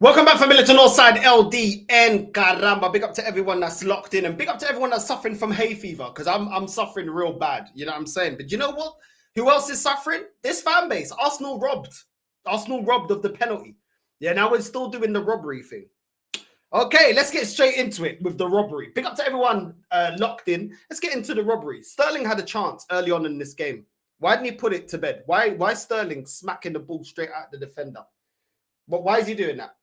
Welcome back, family, to Northside LDN. Caramba, big up to everyone that's locked in, and big up to everyone that's suffering from hay fever, because I'm suffering real bad. You know what I'm saying? But you know what? Who else is suffering? This fan base. Arsenal robbed. Arsenal robbed of the penalty. Yeah, now we're still doing the robbery thing. Okay, let's get straight into it with the robbery. Big up to everyone locked in. Let's get into the robbery. Sterling had a chance early on in this game. Why didn't he put it to bed? Why Sterling smacking the ball straight at the defender? But why is he doing that?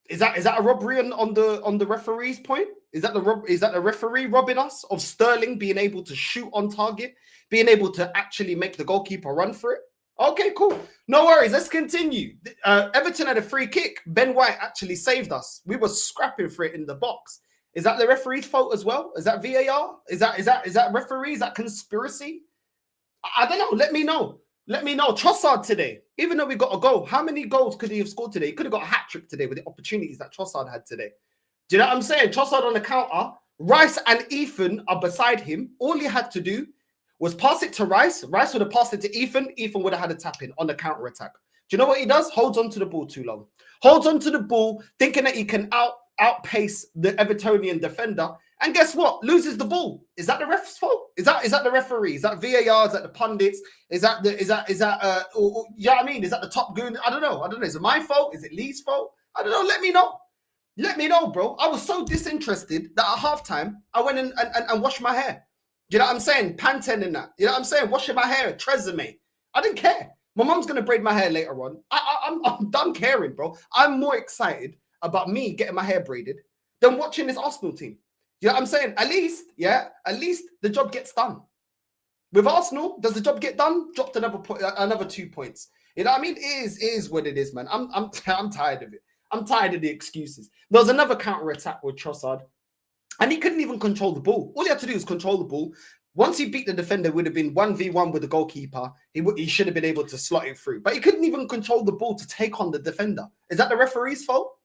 Is that a robbery on the referee's point? Is that the referee robbing us of Sterling being able to shoot on target, being able to actually make the goalkeeper run for it? Okay, cool. No worries. Let's continue. Everton had a free kick. Ben White actually saved us. We were scrapping for it in the box. Is that the referee's fault as well? Is that VAR? Is that referee? Is that conspiracy? I don't know. Let me know. Let me know. Trossard today, even though we got a goal, how many goals could he have scored today? He could have got a hat-trick today with the opportunities that Trossard had today. Do you know what I'm saying? Trossard on the counter. Rice and Ethan are beside him. All he had to do was pass it to Rice. Rice would have passed it to Ethan. Ethan would have had a tap-in on the counter-attack. Do you know what he does? Holds on to the ball too long. Holds on to the ball, thinking that he can outpace the Evertonian defender. And guess what? Loses the ball. Is that the ref's fault? Is that the referee? Is that VAR? Is that the pundits? Is that you know what I mean? Is that the top goon? I don't know. Is it my fault? Is it Lee's fault? I don't know. Let me know. Let me know, bro. I was so disinterested that at halftime I went in and washed my hair. You know what I'm saying? Pantene and that. You know what I'm saying? Washing my hair, Tresemme. I didn't care. My mom's gonna braid my hair later on. I'm done caring, bro. I'm more excited about me getting my hair braided than watching this Arsenal team. You know what I'm saying? At least the job gets done. With Arsenal, does the job get done? Dropped another 2 points. You know what I mean? It is what it is, man. I'm tired of it. I'm tired of the excuses. There was another counter attack with Trossard, and he couldn't even control the ball. All he had to do was control the ball. Once he beat the defender, it would have been 1v1 with the goalkeeper. He should have been able to slot it through, but he couldn't even control the ball to take on the defender. Is that the referee's fault?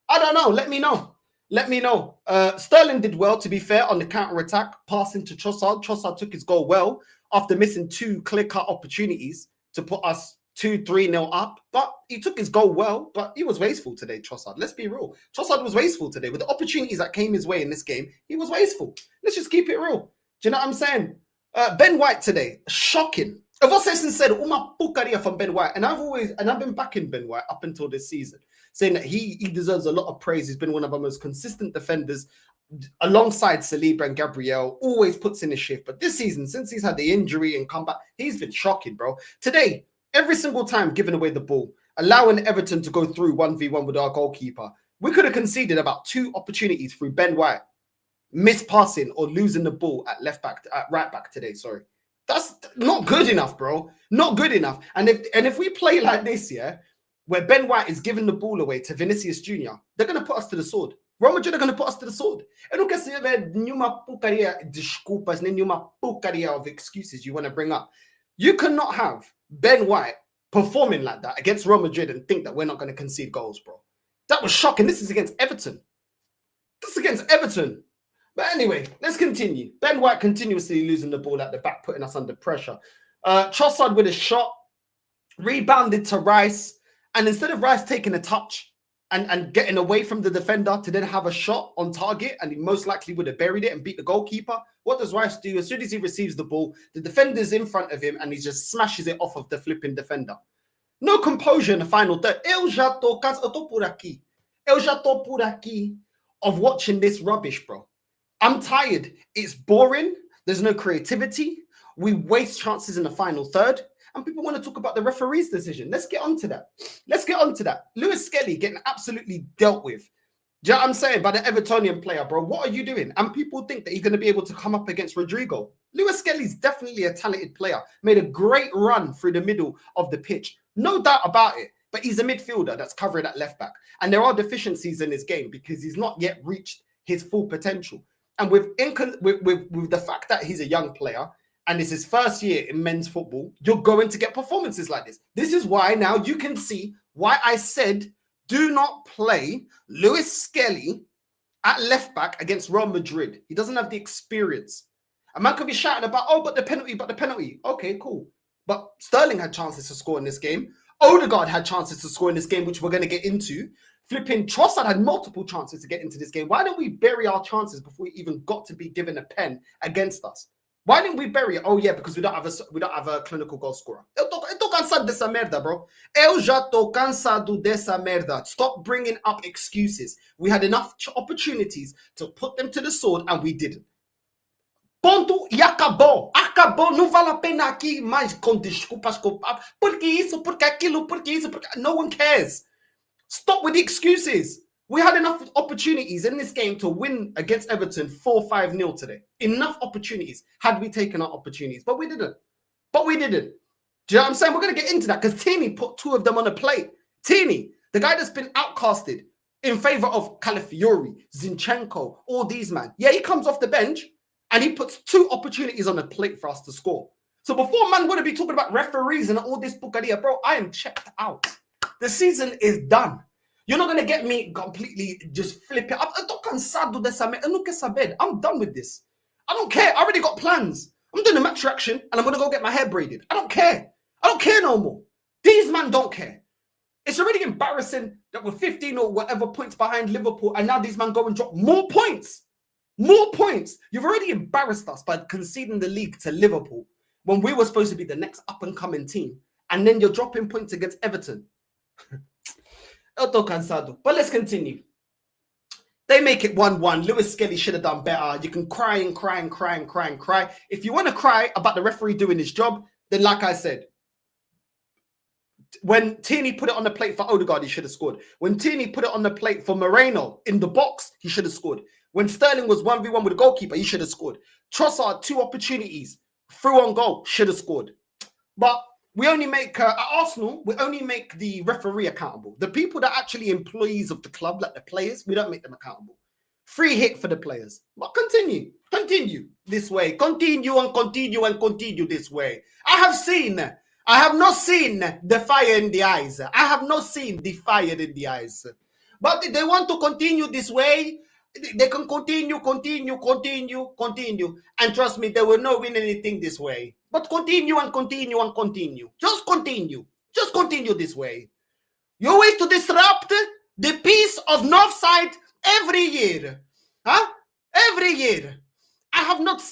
I don't know. Let me know. Let me know. Sterling did well, to be fair, on the counter-attack, passing to Trossard. Trossard took his goal well after missing 2 clear-cut opportunities to put us 2-3-0 up. But he took his goal well, but he was wasteful today, Trossard. Let's be real. Trossard was wasteful today. With the opportunities that came his way in this game, he was wasteful. Let's just keep it real. Do you know what I'm saying? Ben White today, shocking. I've also said, uma pucaria from Ben White, and I've been backing Ben White up until this season, saying that he deserves a lot of praise. He's been one of our most consistent defenders alongside Saliba and Gabriel, always puts in a shift. But this season, since he's had the injury and comeback, he's been shocking, bro. Today, every single time giving away the ball, allowing Everton to go through 1v1 with our goalkeeper, we could have conceded about 2 opportunities through Ben White mispassing or losing the ball at right back today. Sorry. That's not good enough, bro. Not good enough. And if we play like this, yeah, where Ben White is giving the ball away to Vinicius Jr., they're going to put us to the sword. Real Madrid are going to put us to the sword. Eu não quero saber nenhuma porcaria desculpas, nenhuma porcaria of excuses you want to bring up. You cannot have Ben White performing like that against Real Madrid and think that we're not going to concede goals, bro. That was shocking. This is against Everton. This is against Everton. But anyway, let's continue. Ben White continuously losing the ball at the back, putting us under pressure. Trossard with a shot, rebounded to Rice. And instead of Rice taking a touch and getting away from the defender to then have a shot on target, and he most likely would have buried it and beat the goalkeeper, what does Rice do? As soon as he receives the ball, the defender's in front of him and he just smashes it off of the flipping defender. No composure in the final third. Eu já tô por aqui. Eu já tô por aqui of watching this rubbish, bro. I'm tired. It's boring. There's no creativity. We waste chances in the final third. And people want to talk about the referee's decision. Let's get on to that. Lewis Skelly getting absolutely dealt with. Do you know what I'm saying? By the Evertonian player, bro. What are you doing? And people think that he's going to be able to come up against Rodrigo. Lewis Skelly's definitely a talented player. Made a great run through the middle of the pitch. No doubt about it. But he's a midfielder that's covering at left back. And there are deficiencies in his game because he's not yet reached his full potential. And with the fact that he's a young player and it's his first year in men's football, you're going to get performances like this. This is why now you can see why I said do not play Lewis Skelly at left back against Real Madrid. He doesn't have the experience. A man could be shouting about, oh, but the penalty. Okay, cool. But Sterling had chances to score in this game. Odegaard had chances to score in this game, which we're going to get into. Flipping Trossard had multiple chances to get into this game. Why don't we bury our chances before we even got to be given a pen against us? Why didn't we bury it? Oh yeah, because we don't have a clinical goal scorer. Eu tô cansado dessa merda, bro. Eu já tô cansado dessa merda. Stop bringing up excuses. We had enough opportunities to put them to the sword and we didn't. Ponto e acabou. Acabou. Não vale a pena aqui mais com desculpas. Porque isso, porque aquilo, porque isso, porque... No one cares. Stop with the excuses. We had enough opportunities in this game to win against Everton 4-5-0 today. Enough opportunities had we taken our opportunities, but we didn't. Do you know what I'm saying? We're going to get into that because Tini put 2 of them on a plate. Tini, the guy that's been outcasted in favor of Calafiori, Zinchenko, all these man. Yeah, he comes off the bench and he puts 2 opportunities on a plate for us to score. So before man want to be talking about referees and all this bucaria, bro, I am checked out. The season is done. You're not going to get me completely just flip it up. I'm done with this. I don't care. I already got plans. I'm doing a match reaction and I'm going to go get my hair braided. I don't care. I don't care no more. These men don't care. It's already embarrassing that we're 15 or whatever points behind Liverpool and now these men go and drop more points. More points. You've already embarrassed us by conceding the league to Liverpool when we were supposed to be the next up-and-coming team. And then you're dropping points against Everton. Cansado. But let's continue. They make it 1-1. Lewis Skelly should have done better. You can cry and cry and cry and cry and cry. If you want to cry about the referee doing his job, then like I said, when Tierney put it on the plate for Odegaard, he should have scored. When Tierney put it on the plate for Moreno in the box, he should have scored. When Sterling was 1v1 with the goalkeeper, he should have scored. Trossard, 2 opportunities, through on goal, should have scored. But we only make, at Arsenal, we only make the referee accountable. The people that are actually employees of the club, like the players, we don't make them accountable. Free hit for the players. But continue this way. Continue and continue and continue this way. I have not seen the fire in the eyes. I have not seen the fire in the eyes. But if they want to continue this way, they can continue. And trust me, they will not win anything this way. But continue and continue and continue. Just continue. Just continue this way. You wish to disrupt the peace of Northside every year. Huh? Every year. I'm not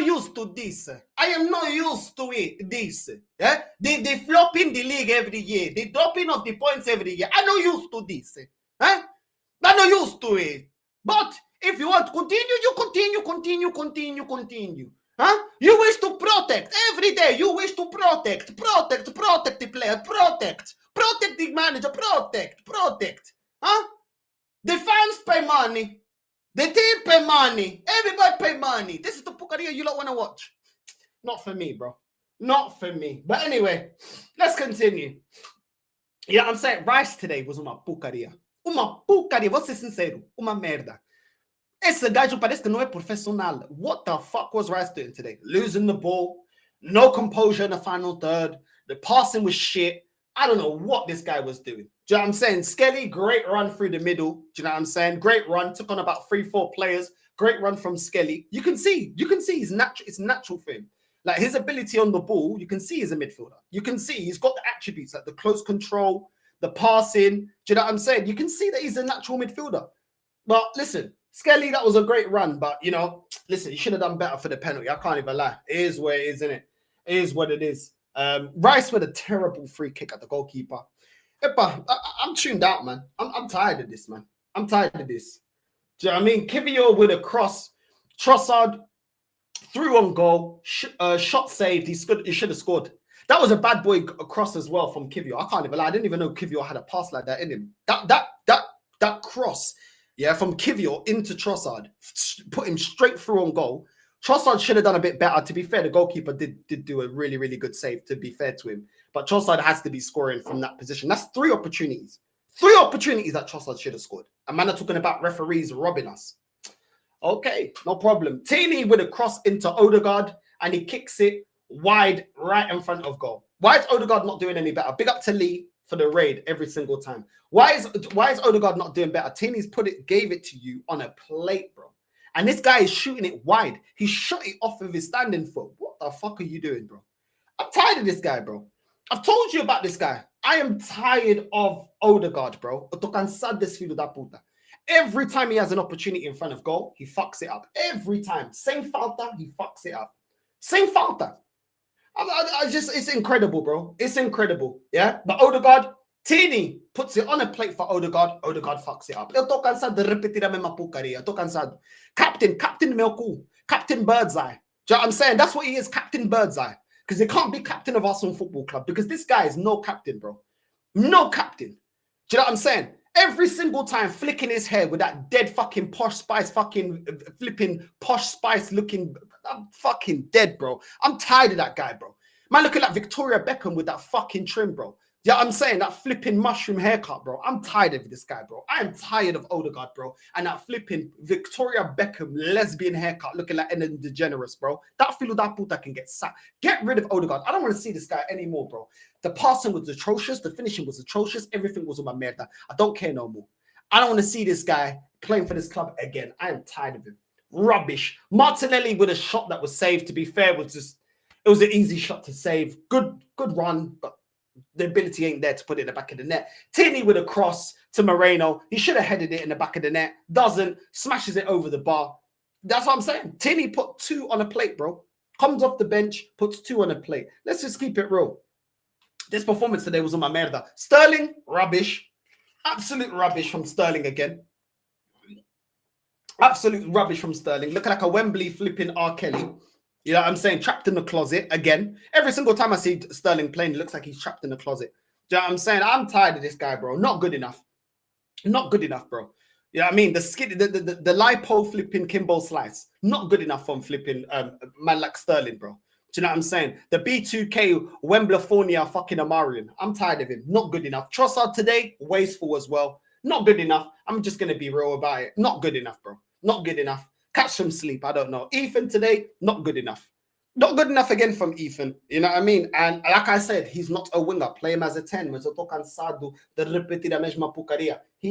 used to this. I am not used to it, this. Yeah? They flopping the league every year. The dropping of the points every year. I'm not used to this. Huh? I'm not used to it. But if you want to continue, you continue. Huh? You wish to protect every day. You wish to protect the player, protect the manager, protect. Huh? The fans pay money. The team pay money. Everybody pay money. This is the pucaria you don't want to watch. Not for me, bro. Not for me. But anyway, let's continue. Yeah, I'm saying Rice today was uma pucaria. Uma pucaria. Vou ser sincero. Uma merda. Esse gajo parece que não é profissional. What the fuck was Rice doing today? Losing the ball. No composure in the final third. The passing was shit. I don't know what this guy was doing. Do you know what I'm saying? Skelly, great run through the middle. Do you know what I'm saying? Great run. Took on about 3-4 players. Great run from Skelly. You can see it's natural for him. Like his ability on the ball, you can see he's a midfielder. You can see he's got the attributes like the close control, the passing. Do you know what I'm saying? You can see that he's a natural midfielder. But listen, Skelly, that was a great run. But, you know, listen, he should have done better for the penalty. I can't even lie. It is what it is, isn't it? It is what it is. Rice with a terrible free kick at the goalkeeper. Epa, I'm tuned out, man. I'm tired of this, man. I'm tired of this. Do you know what I mean? Kivior with a cross. Trossard through on goal. Shot saved. He should have scored. That was a bad boy cross as well from Kivior. I can't even lie. I didn't even know Kivior had a pass like that in him. That cross, yeah, from Kivior into Trossard, put him straight through on goal. Trossard should have done a bit better. To be fair, the goalkeeper did do a really, really good save, to be fair to him. But Trossard has to be scoring from that position. That's 3 opportunities. 3 opportunities that Trossard should have scored. And man are talking about referees robbing us. Okay, no problem. Tierney with a cross into Odegaard, and he kicks it wide right in front of goal. Why is Odegaard not doing any better? Big up to Lee for the raid every single time. Why is Odegaard not doing better? Tierney's gave it to you on a plate, bro. And this guy is shooting it wide. He shot it off of his standing foot. What the fuck are you doing, bro? I'm tired of this guy, bro. I've told you about this guy. I am tired of Odegaard, bro. Eu tô cansado desse filho da puta. Every time he has an opportunity in front of goal, he fucks it up. Every time. Same falta, he fucks it up. Same falta. I just, it's incredible, bro. It's incredible. Yeah. But Odegaard, Tini puts it on a plate for Odegaard. Odegaard fucks it up. Eu tô cansado de repetir a mesma porcaria. Eu tô cansado. Captain meu cu. Captain Birdseye. Do you know what I'm saying? That's what he is, Captain Birdseye. Because he can't be captain of Arsenal Football Club because this guy is no captain, bro. No captain. Do you know what I'm saying? Every single time flicking his hair with that dead fucking Posh Spice fucking flipping Posh Spice looking, I'm fucking dead, bro. I'm tired of that guy, bro. Man, looking like Victoria Beckham with that fucking trim, bro. Yeah, I'm saying that flipping mushroom haircut, bro. I'm tired of this guy, bro. I am tired of Odegaard, bro. And that flipping Victoria Beckham lesbian haircut looking like Ellen DeGeneres, bro. That filo da puta can get sacked. Get rid of Odegaard. I don't want to see this guy anymore, bro. The passing was atrocious. The finishing was atrocious. Everything was on my merda. I don't care no more. I don't want to see this guy playing for this club again. I am tired of him. Rubbish. Martinelli with a shot that was saved, to be fair, was just, it was an easy shot to save. Good run, but the ability ain't there to put it in the back of the net. Tierney with a cross to Moreno. He should have headed it in the back of the net. Doesn't. Smashes it over the bar. That's what I'm saying. Tierney put 2 on a plate, bro. Comes off the bench, puts 2 on a plate. Let's just keep it real. This performance today was on my merda. Sterling, rubbish. Absolute rubbish from Sterling again. Absolute rubbish from Sterling. Looking like a Wembley flipping R. Kelly. You know what I'm saying? Trapped in the closet again. Every single time I see Sterling playing, it looks like he's trapped in the closet. Do you know what I'm saying? I'm tired of this guy, bro. Not good enough. Not good enough, bro. You know what I mean? The lipo flipping Kimbo slice. Not good enough from flipping man like Sterling, bro. Do you know what I'm saying? The B2K Wemblefornia fucking Amarian. I'm tired of him. Not good enough. Trossard today, wasteful as well. Not good enough. I'm just going to be real about it. Not good enough, bro. Not good enough. Catch some sleep. I don't know. Ethan today, not good enough. Not good enough again from Ethan. You know what I mean? And like I said, he's not a winger. Play him as a 10. He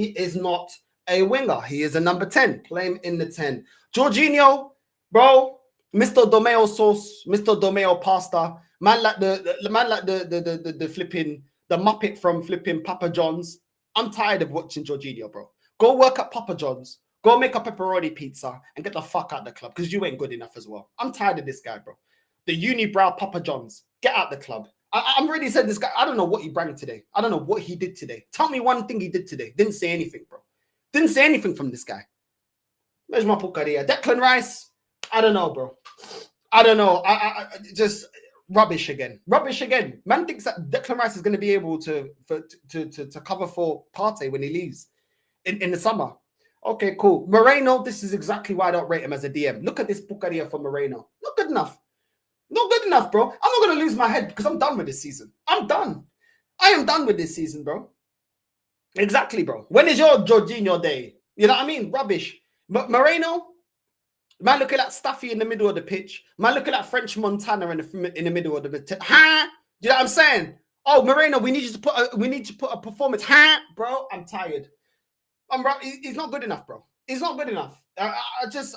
is not a winger. He is a number 10. Play him in the 10. Jorginho, bro, Mr. Domeo sauce, Mr. Domeo pasta. Man like the flipping, the Muppet from flipping Papa John's. I'm tired of watching Jorginho, bro. Go work at Papa John's. Go make a pepperoni pizza and get the fuck out of the club because you ain't good enough as well. I'm tired of this guy, bro. The unibrow Papa John's. Get out the club. I'm already said this guy. I don't know what he brought today. I don't know what he did today. Tell me one thing he did today. Didn't say anything, bro. Didn't say anything from this guy. Where's my porcaria? Declan Rice. I don't know, bro. I don't know. I just rubbish again. Rubbish again. Man thinks that Declan Rice is going to be able to cover for Partey when he leaves in the summer. Okay, cool. Moreno, this is exactly why I don't rate him as a DM. Look at this porcaria for Moreno. Not good enough. Not good enough, bro. I'm not going to lose my head because I'm done with this season. I'm done. I am done with this season, bro. Exactly, bro. When is your Jorginho day? You know what I mean? Rubbish. Moreno, man looking like Staffy in the middle of the pitch. Man looking like French Montana in the middle of the pitch. Ha! You know what I'm saying? Oh, Moreno, we need you to put a performance. Ha! Bro, I'm tired. He's not good enough, bro. He's not good enough. I just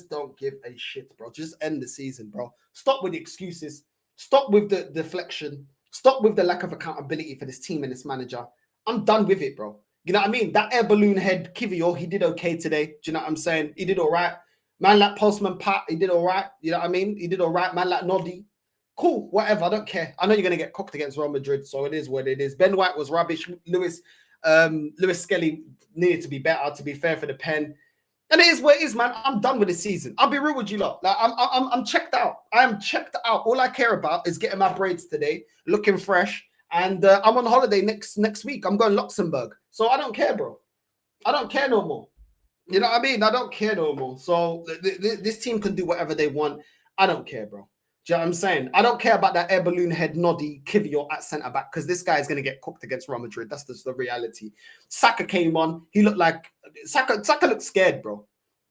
don't give a shit, bro. Just end the season, bro. Stop with the excuses. Stop with the deflection. Stop with the lack of accountability for this team and this manager. I'm done with it, bro. You know what I mean? That air balloon head Kivio, he did okay today. Do you know what I'm saying? He did all right. Man like Postman Pat, he did all right. You know what I mean? He did all right. Man like Noddy. Cool, whatever. I don't care. I know you're going to get cooked against Real Madrid, so it is what it is. Ben White was rubbish. Lewis Skelly needed to be better, to be fair, for the pen. And it is what it is, man. I'm done with this season. I'll be real with you lot. Like, I'm checked out. I am checked out. All I care about is getting my braids today, looking fresh. And I'm on holiday next week. I'm going Luxembourg. So I don't care, bro. I don't care no more. You know what I mean? I don't care no more. So this team can do whatever they want. I don't care, bro. Do you know what I'm saying? I don't care about that air balloon head Noddy Kivio at centre back because this guy is going to get cooked against Real Madrid. That's just the reality. Saka came on. He looked like Saka looked scared, bro.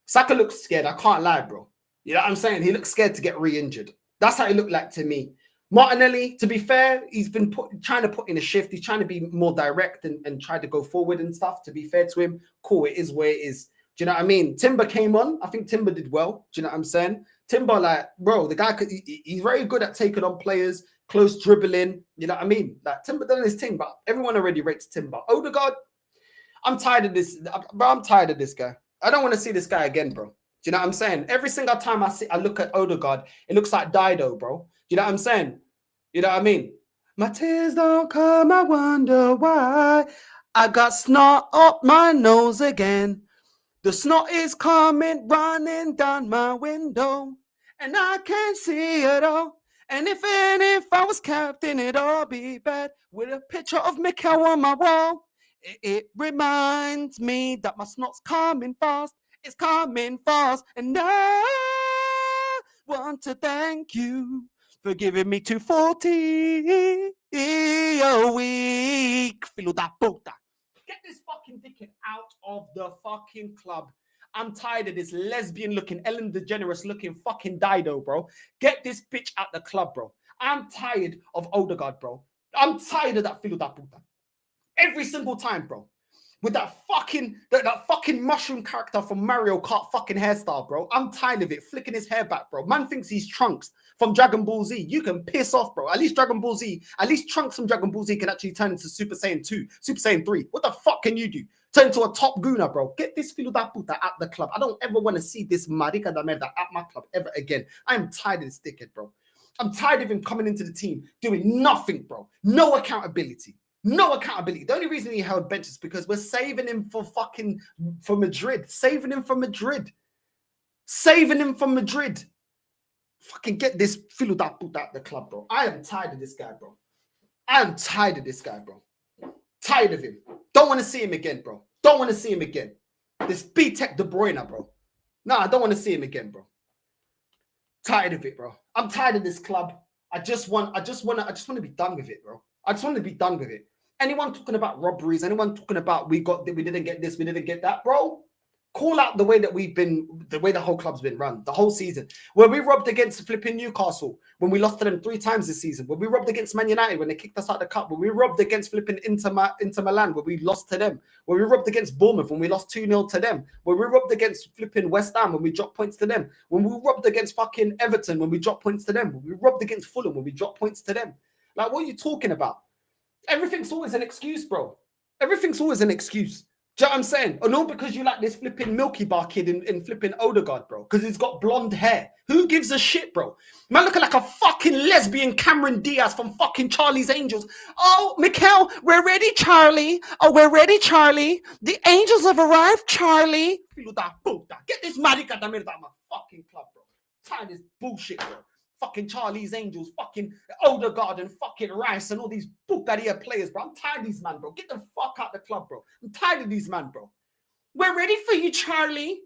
Saka looked scared. I can't lie, bro. You know what I'm saying? He looked scared to get re-injured. That's how it looked like to me. Martinelli, to be fair, he's been trying to put in a shift. He's trying to be more direct and try to go forward and stuff. To be fair to him, cool. It is where it is. Do you know what I mean? Timber came on. I think Timber did well. Do you know what I'm saying? Timber, like, bro, the guy, he's very good at taking on players, close dribbling. You know what I mean? Like Timber done his thing, but everyone already rates Timber. Odegaard, I'm tired of this, bro. I'm tired of this guy. I don't want to see this guy again, bro. Do you know what I'm saying? Every single time I look at Odegaard, it looks like Dido, bro. Do you know what I'm saying? You know what I mean? My tears don't come, I wonder why. I got snot up my nose again. The snot is coming, running down my window, and I can't see it all. And if I was captain, it'd all be bad. With a picture of Mikel on my wall, it reminds me that my snot's coming fast. It's coming fast, and I want to thank you for giving me 240 a week. Filho da puta. Get this fucking dickhead out of the fucking club. I'm tired of this lesbian looking, Ellen DeGeneres looking fucking Dido, bro. Get this bitch out the club, bro. I'm tired of Odegaard, bro. I'm tired of that filho da puta. Every single time, bro. With that fucking mushroom character from Mario Kart fucking hairstyle, bro. I'm tired of it. Flicking his hair back, bro. Man thinks he's Trunks from Dragon Ball Z. You can piss off, bro. At least Trunks from Dragon Ball Z can actually turn into Super Saiyan 2, Super Saiyan 3. What the fuck can you do? Turn into a top gooner, bro. Get this filho da puta out the club. I don't ever want to see this marica da merda at my club ever again. I am tired of this dickhead, bro. I'm tired of him coming into the team doing nothing, bro. No accountability. No accountability. The only reason he held bench is because we're saving him for Madrid. Saving him from Madrid. Fucking get this filho da puta out the club, bro. I am tired of this guy, bro. Tired of him. Don't want to see him again, bro. This B-Tech De Bruyne, bro. No, I don't want to see him again, bro. Tired of it, bro. I'm tired of this club. I just want to be done with it, bro. I just want to be done with it. Anyone talking about robberies, anyone talking about we didn't get this, we didn't get that, bro. Call out the way that the way the whole club's been run, the whole season. Where we robbed against flipping Newcastle, when we lost to them 3 times this season. Where we robbed against Man United when they kicked us out of the cup. Where we robbed against flipping Inter Milan, where we lost to them. Where we robbed against Bournemouth when we lost 2-0 to them. Where we robbed against flipping West Ham when we dropped points to them. When we robbed against fucking Everton when we dropped points to them. When we robbed against Fulham when we dropped points to them. Like, what are you talking about? Everything's always an excuse, bro. Everything's always an excuse. Do you know what I'm saying? Or no, because you like this flipping Milky Bar kid in flipping Odegaard, bro. Because he's got blonde hair. Who gives a shit, bro? Man looking like a fucking lesbian Cameron Diaz from fucking Charlie's Angels. Oh, Mikel, we're ready, Charlie. Oh, we're ready, Charlie. The Angels have arrived, Charlie. Get this marica da merda out of my fucking club, bro. Tired of this bullshit, bro. Fucking Charlie's Angels, fucking Odegaard and fucking Rice and all these Bucaria players, bro. I'm tired of these man, bro. Get the fuck out the club, bro. I'm tired of these man, bro. We're ready for you, Charlie.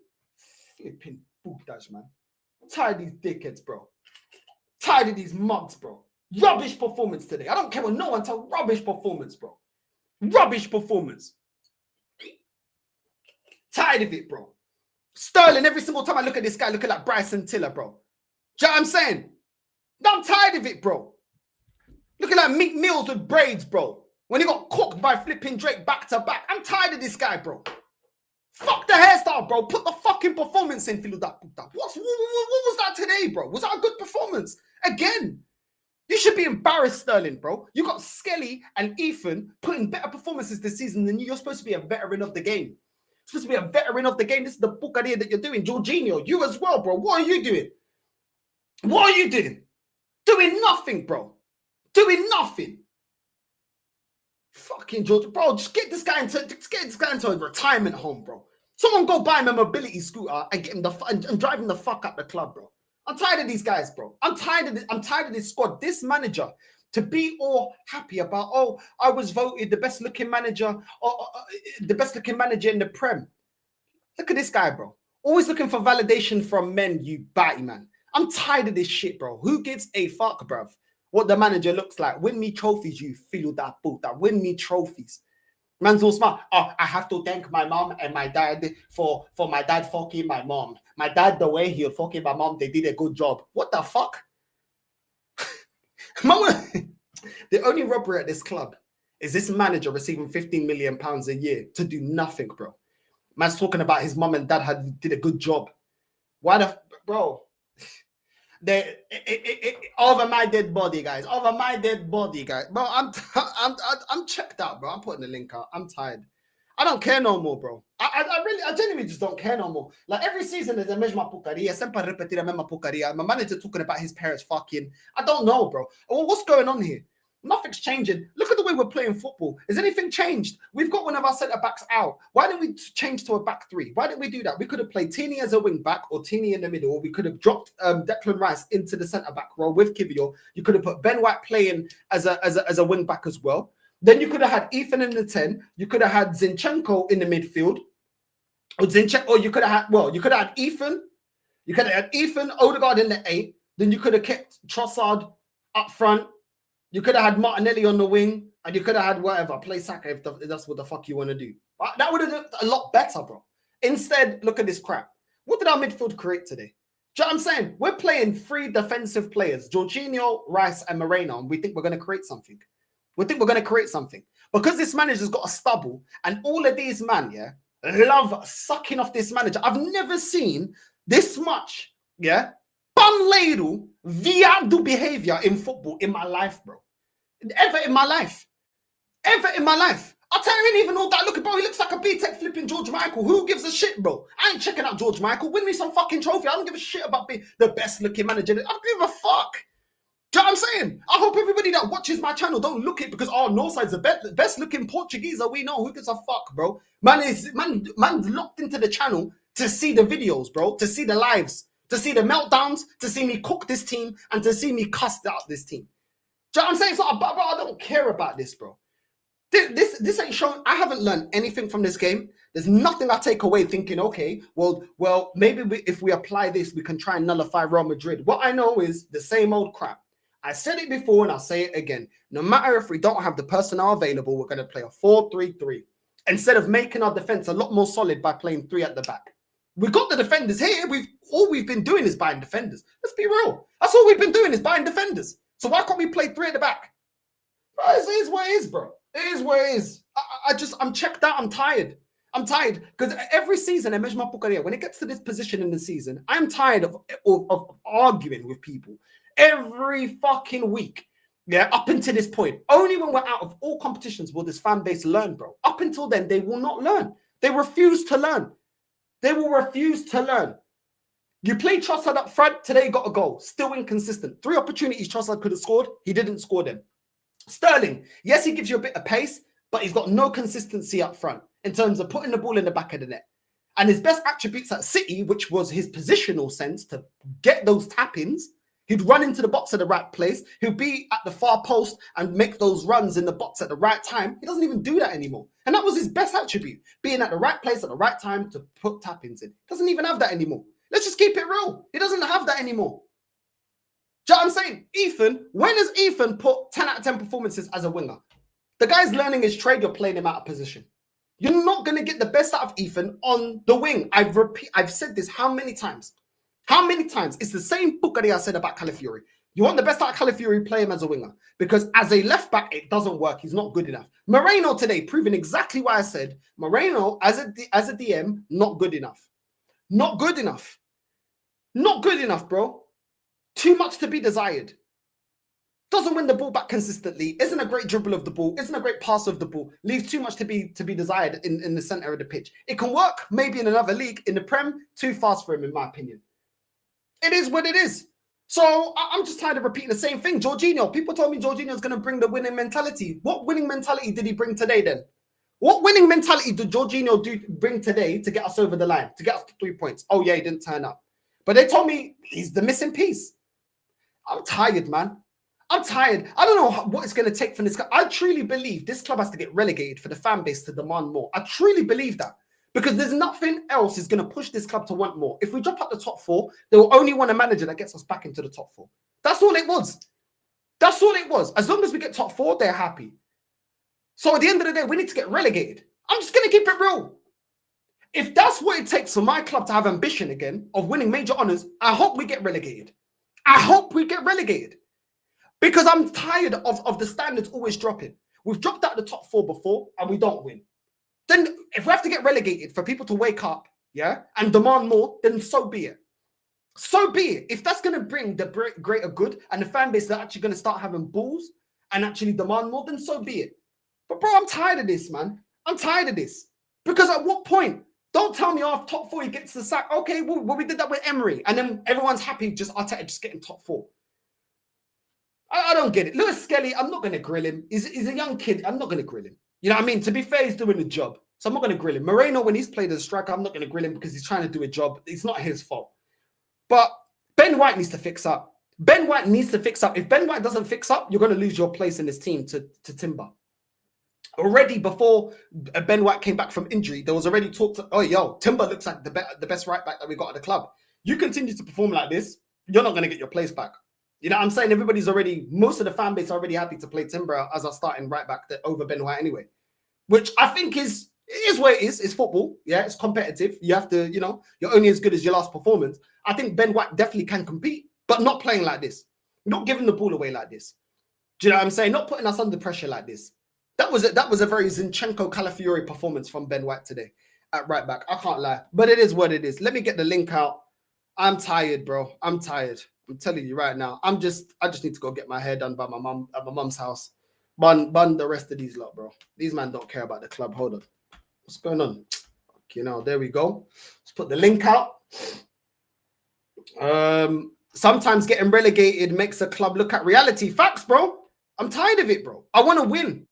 Flipping Bucdash, man. I'm tired of these dickheads, bro. Tired of these mugs, bro. Rubbish performance today. I don't care what no one tells. Rubbish performance, bro. Rubbish performance. Tired of it, bro. Sterling, every single time I look at this guy, looking like Bryson Tiller, bro. Do you know what I'm saying? I'm tired of it, bro. Looking like Meek Mills with braids, bro. When he got cooked by flipping Drake back to back. I'm tired of this guy, bro. Fuck the hairstyle, bro. Put the fucking performance in, Philo. What was that today, bro? Was that a good performance? Again, you should be embarrassed, Sterling, bro. You got Skelly and Ethan putting better performances this season than you. You're supposed to be a veteran of the game. You're supposed to be a veteran of the game. This is the book idea that you're doing. Jorginho, you as well, bro. What are you doing? What are you doing? Doing nothing, bro. Doing nothing. Fucking George, bro. Just get this guy into a retirement home, bro. Someone go buy him a mobility scooter and get him and drive him the fuck out the club, bro. I'm tired of these guys, bro. I'm tired of this squad. This manager to be all happy about. Oh, I was voted the best looking manager, the best looking manager in the Prem. Look at this guy, bro. Always looking for validation from men, you batty man. I'm tired of this shit, bro. Who gives a fuck, bruv? What the manager looks like. Win me trophies, you feel that puta. Win me trophies. Man's all smart. Oh, I have to thank my mom and my dad for my dad fucking my mom. My dad, the way he fucking my mom, they did a good job. What the fuck? The only robbery at this club is this manager receiving £15 million a year to do nothing, bro. Man's talking about his mom and dad did a good job. Why the bro? Over my dead body, guys. Over my dead body, guys. Bro, I'm checked out, bro. I'm putting the link out. I'm tired. I don't care no more, bro. I genuinely just don't care no more. Like every season there's a mesma porcaria, sempre repetir a mesma porcaria. My manager talking about his parents fucking. I don't know, bro. Well, what's going on here? Nothing's changing. Look at the way we're playing football. Has anything changed? We've got one of our centre backs out. Why didn't we change to a back three? Why didn't we do that? We could have played Tini as a wing back or Tini in the middle. Or we could have dropped Declan Rice into the centre back role with Kivior. You could have put Ben White playing as a wing back as well. Then you could have had Ethan in the 10. You could have had Zinchenko in the midfield. Or you could have had Ethan. You could have had Ethan, Odegaard in the 8. Then you could have kept Trossard up front. You could have had Martinelli on the wing, and you could have had whatever, play Saka if that's what the fuck you want to do. But that would have looked a lot better, bro. Instead, look at this crap. What did our midfield create today? Do you know what I'm saying? We're playing 3 defensive players, Jorginho, Rice, and Moreno, and we think we're going to create something. We think we're going to create something. Because this manager's got a stubble, and all of these man, yeah, love sucking off this manager. I've never seen this much, yeah, panleiro, viado behavior in football in my life, bro. Ever in my life. Ever in my life. I'll tell you, I ain't even know that. Look, bro, he looks like a B-Tech flipping George Michael. Who gives a shit, bro? I ain't checking out George Michael. Win me some fucking trophy. I don't give a shit about being the best looking manager. I don't give a fuck. Do you know what I'm saying? I hope everybody that watches my channel don't look it because, oh, Northside's the best looking Portuguese that we know. Who gives a fuck, bro? Man's locked into the channel to see the videos, bro, to see the lives, to see the meltdowns, to see me cook this team, and to see me cuss out this team. Do you know what I'm saying? So, bro, I don't care about this, bro. This ain't showing. I haven't learned anything from this game. There's nothing I take away thinking, okay, well, maybe if we apply this, we can try and nullify Real Madrid. What I know is the same old crap. I said it before and I'll say it again. No matter if we don't have the personnel available, we're going to play a 4-3-3 instead of making our defense a lot more solid by playing 3 at the back. We got the defenders here. All we've been doing is buying defenders. Let's be real. That's all we've been doing is buying defenders. So why can't we play 3 at the back? Bro, it is what it is, bro. It is what it is. I'm checked out. I'm tired. I'm tired because every season, when it gets to this position in the season, I'm tired of arguing with people every fucking week. Yeah, up until this point. Only when we're out of all competitions will this fan base learn, bro. Up until then, they will not learn. They refuse to learn. They will refuse to learn. You play Trossard up front, today got a goal. Still inconsistent. 3 opportunities Trossard could have scored. He didn't score them. Sterling, yes, he gives you a bit of pace, but he's got no consistency up front in terms of putting the ball in the back of the net. And his best attributes at City, which was his positional sense to get those tap-ins, he'd run into the box at the right place. He'd be at the far post and make those runs in the box at the right time. He doesn't even do that anymore. And that was his best attribute, being at the right place at the right time to put tap-ins in. Doesn't even have that anymore. Let's just keep it real. He doesn't have that anymore. Do you know what I'm saying? Ethan, when has Ethan put 10 out of 10 performances as a winger? The guy's learning his trade, you're playing him out of position. You're not going to get the best out of Ethan on the wing. I've said this how many times? How many times? It's the same bukkari I said about Calafiori. You want the best out of Calafiori, play him as a winger. Because as a left back, it doesn't work. He's not good enough. Moreno today, proving exactly what I said. Moreno, as a DM, not good enough. Not good enough. Not good enough, bro. Too much to be desired. Doesn't win the ball back consistently. Isn't a great dribble of the ball. Isn't a great pass of the ball. Leaves too much to be desired in the center of the pitch. It can work maybe in another league. In the Prem, too fast for him, in my opinion. It is what it is. So I'm just tired of repeating the same thing. Jorginho. People told me Jorginho's going to bring the winning mentality. What winning mentality did he bring today then? What winning mentality did Jorginho bring today to get us over the line? To get us to 3 points? Oh yeah, he didn't turn up. But they told me he's the missing piece. I'm tired, man. I'm tired. I don't know what it's going to take from this club. I truly believe this club has to get relegated for the fan base to demand more. I truly believe that. Because there's nothing else is going to push this club to want more. If we drop out the top 4, they will only want a manager that gets us back into the top 4. That's all it was. That's all it was. As long as we get top 4, they're happy. So at the end of the day, we need to get relegated. I'm just going to keep it real. If that's what it takes for my club to have ambition again of winning major honours, I hope we get relegated. I hope we get relegated. Because I'm tired of the standards always dropping. We've dropped out the top 4 before and we don't win. Then if we have to get relegated for people to wake up, yeah, and demand more, then so be it. So be it. If that's going to bring the greater good and the fan base are actually going to start having balls and actually demand more, then so be it. But bro, I'm tired of this, man. I'm tired of this. Because at what point? Don't tell me after top 4 he gets the sack. Okay, well, we did that with Emery. And then everyone's happy just Arteta just getting top 4. I don't get it. Lewis Skelly, I'm not going to grill him. He's a young kid. I'm not going to grill him. You know what I mean? To be fair, he's doing the job. So I'm not going to grill him. Moreno, when he's played as a striker, I'm not going to grill him because he's trying to do a job. It's not his fault. But Ben White needs to fix up. Ben White needs to fix up. If Ben White doesn't fix up, you're going to lose your place in this team to Timber. Already before Ben White came back from injury, there was already talk to, oh, yo, Timber looks like the best right back that we got at the club. You continue to perform like this, you're not going to get your place back. You know what I'm saying? Most of the fan base are already happy to play Timber as our starting right back over Ben White anyway, which I think is what it is. It's football. Yeah, it's competitive. You have to, you're only as good as your last performance. I think Ben White definitely can compete, but not playing like this. Not giving the ball away like this. Do you know what I'm saying? Not putting us under pressure like this. That was a very Zinchenko Calafiori performance from Ben White today at right back. I can't lie, but it is what it is. Let me get the link out. I'm tired, bro. I'm tired. I'm telling you right now. I just need to go get my hair done by my mum at my mum's house. Bun the rest of these lot, bro. These man don't care about the club. Hold on. What's going on? Okay, there we go. Let's put the link out. Sometimes getting relegated makes a club look at reality. Facts, bro. I'm tired of it, bro. I want to win.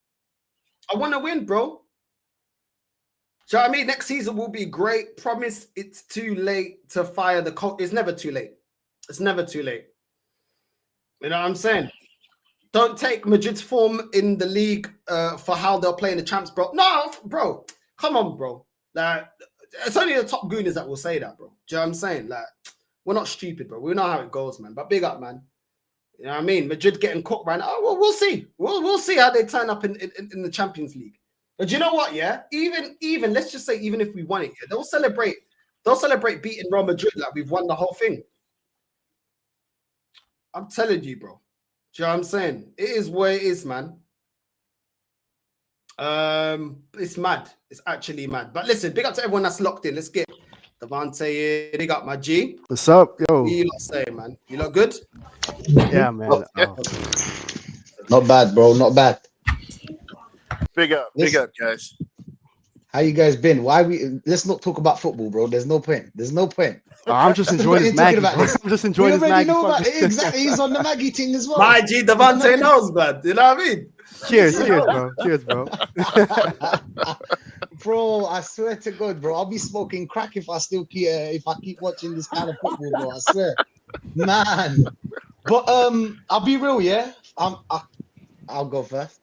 Bro. Do you know what I mean? Next season will be great. Promise it's too late to fire the coach. It's never too late. It's never too late. You know what I'm saying? Don't take Madrid's form in the league for how they're playing the champs, bro. No, bro. Come on, bro. Like, it's only the top gooners that will say that, bro. Do you know what I'm saying? Like, we're not stupid, bro. We know how it goes, man. But big up, man. You know what I mean? Madrid getting cooked right now. Oh, well, we'll see. We'll see how they turn up in the Champions League. But you know what? Yeah, even let's just say even if we won it, yeah, they'll celebrate beating Real Madrid like we've won the whole thing. I'm telling you, bro. Do you know what I'm saying? It is what it is, man. It's mad. It's actually mad. But listen, big up to everyone that's locked in. Let's get Devante. Big up, my G. What's up, yo? What you lot saying, man? You look good? Yeah, man. Not bad, bro. Not bad. Big up, guys. How you guys been? Let's not talk about football, bro. There's no point. I'm just enjoying this Maggie. I'm just enjoying this Maggie. Exactly. He's on the Maggie thing as well. My G, Devante knows, man. You know what I mean? Cheers, bro. Bro, I swear to God, bro. I'll be smoking crack if I keep watching this kind of football, bro. I swear, man. But I'll be real, yeah. I'll go first.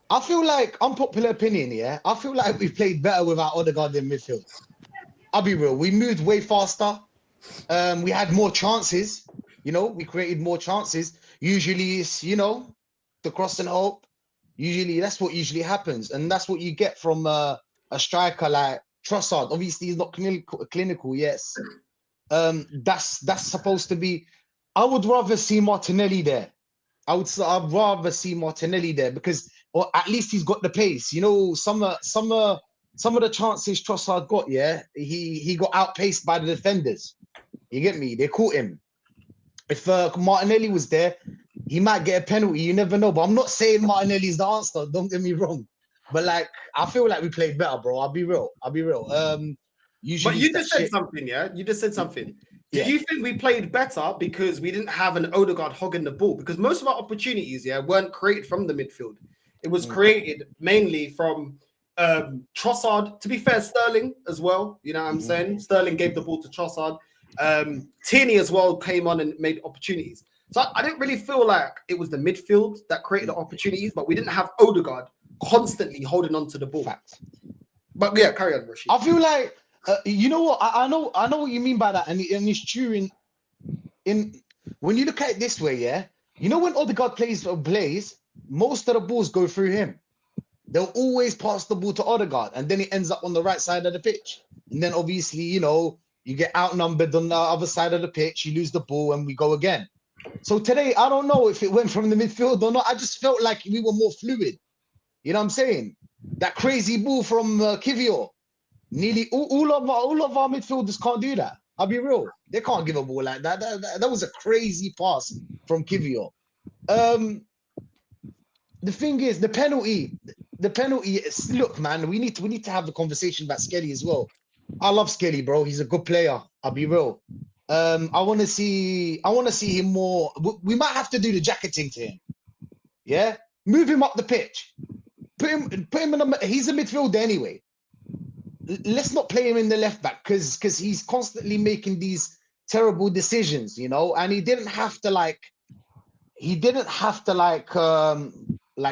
I feel like, unpopular opinion, yeah. I feel like we played better without Odegaard in midfield. I'll be real. We moved way faster. We had more chances. We created more chances. Usually it's, the cross and hope. Usually that's what usually happens. And that's what you get from a striker like Trossard. Obviously he's not clinical, yes. That's supposed to be, I would rather see Martinelli there. I'd rather see Martinelli there because, or at least he's got the pace. Some of the chances Trossard got, yeah, he got outpaced by the defenders. You get me? They caught him. If Martinelli was there, he might get a penalty. You never know. But I'm not saying Martinelli's the answer. Don't get me wrong. But I feel like we played better, bro. I'll be real. Usually but you just said something, yeah? You just said something. Do you think we played better because we didn't have an Odegaard hogging the ball? Because most of our opportunities, weren't created from the midfield. It was created mainly from Trossard. To be fair, Sterling as well. You know what I'm saying? Sterling gave the ball to Trossard. Tierney as well came on and made opportunities. So I didn't really feel like it was the midfield that created the opportunities, but we didn't have Odegaard constantly holding on to the ball. Fact. But yeah, carry on, Rashid. I feel like you know what? I know what you mean by that, and it's true. In when you look at it this way, yeah, when Odegaard plays, most of the balls go through him. They'll always pass the ball to Odegaard, and then he ends up on the right side of the pitch. And then obviously, you get outnumbered on the other side of the pitch. You lose the ball, and we go again. So today, I don't know if it went from the midfield or not. I just felt like we were more fluid. You know what I'm saying? That crazy ball from Kivior. Nearly all of our midfielders can't do that. I'll be real. They can't give a ball like that. That was a crazy pass from Kivior. The thing is, the penalty. Look, man, we need to have the conversation about Skelly as well. I love Skelly, bro. He's a good player. I'll be real. I want to see him more. We might have to do the jacketing to him. Yeah, move him up the pitch. Put him in the. He's a midfielder anyway. Let's not play him in the left back because he's constantly making these terrible decisions, you know. And he didn't have to like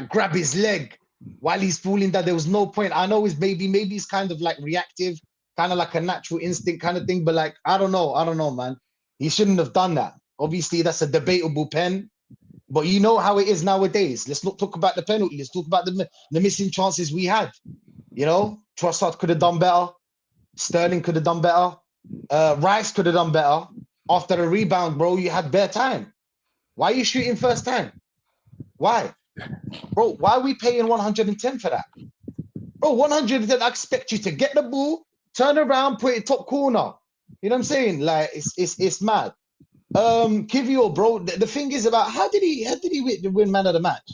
grab his leg while he's falling down. There was no point. I know maybe he's kind of like reactive, kind of like a natural instinct kind of thing. But like, I don't know, man. He shouldn't have done that. Obviously, that's a debatable pen. But you know how it is nowadays. Let's not talk about the penalty. Let's talk about the missing chances we had. You know, Trossard could have done better. Sterling could have done better. Rice could have done better. After the rebound, bro, you had bare time. Why are you shooting first time? Why? Bro, why are we paying 110 for that? Bro, 110, I expect you to get the ball, turn around, put it top corner. You know what I'm saying? Like, it's mad. Kivior, bro, the thing is about how did he win man of the match?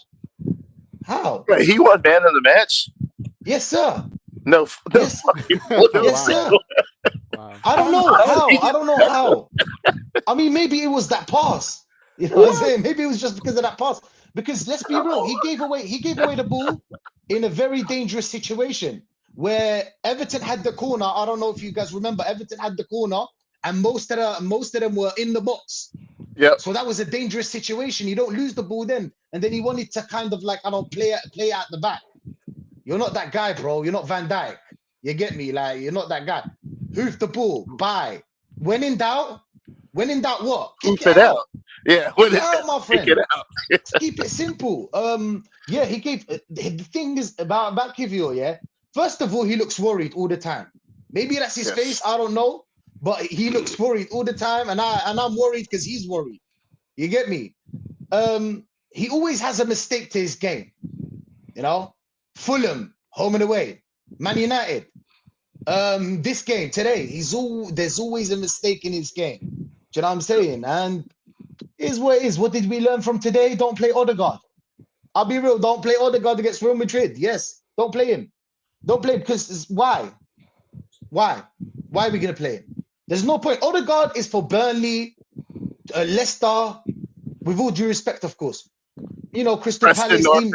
How? Wait, he won man of the match? Yes, sir. No, Yes, yes, sir. Wow. I don't know how. I mean, maybe it was that pass. You know what I'm saying? Maybe it was just because of that pass. Because let's be real, he gave away the ball in a very dangerous situation where Everton had the corner. I don't know if you guys remember, Everton had the corner, and most of them were in the box. Yeah. So that was a dangerous situation. You don't lose the ball then, and then he wanted to kind of like play out the back. You're not that guy, bro. You're not Van Dijk. You get me? Like, you're not that guy. Hoof the ball. Bye. When in doubt, what? Hoof it out. Yeah. Kick it out, my friend. Kick it out. Keep it simple. Yeah, he gave the thing is about Kivior, yeah. First of all, he looks worried all the time. Maybe that's his face, I don't know. But he looks worried all the time, and I'm worried because he's worried. You get me? He always has a mistake to his game. You know? Fulham, home and away. Man United. This game today, there's always a mistake in his game. Do you know what I'm saying? And is what it is. What did we learn from today? Don't play Odegaard. I'll be real. Don't play Odegaard against Real Madrid. Yes, don't play him. Don't play him because why? Why? Why are we gonna play him? There's no point. Odegaard is for Burnley, Leicester. With all due respect, of course. You know, Crystal Palace team.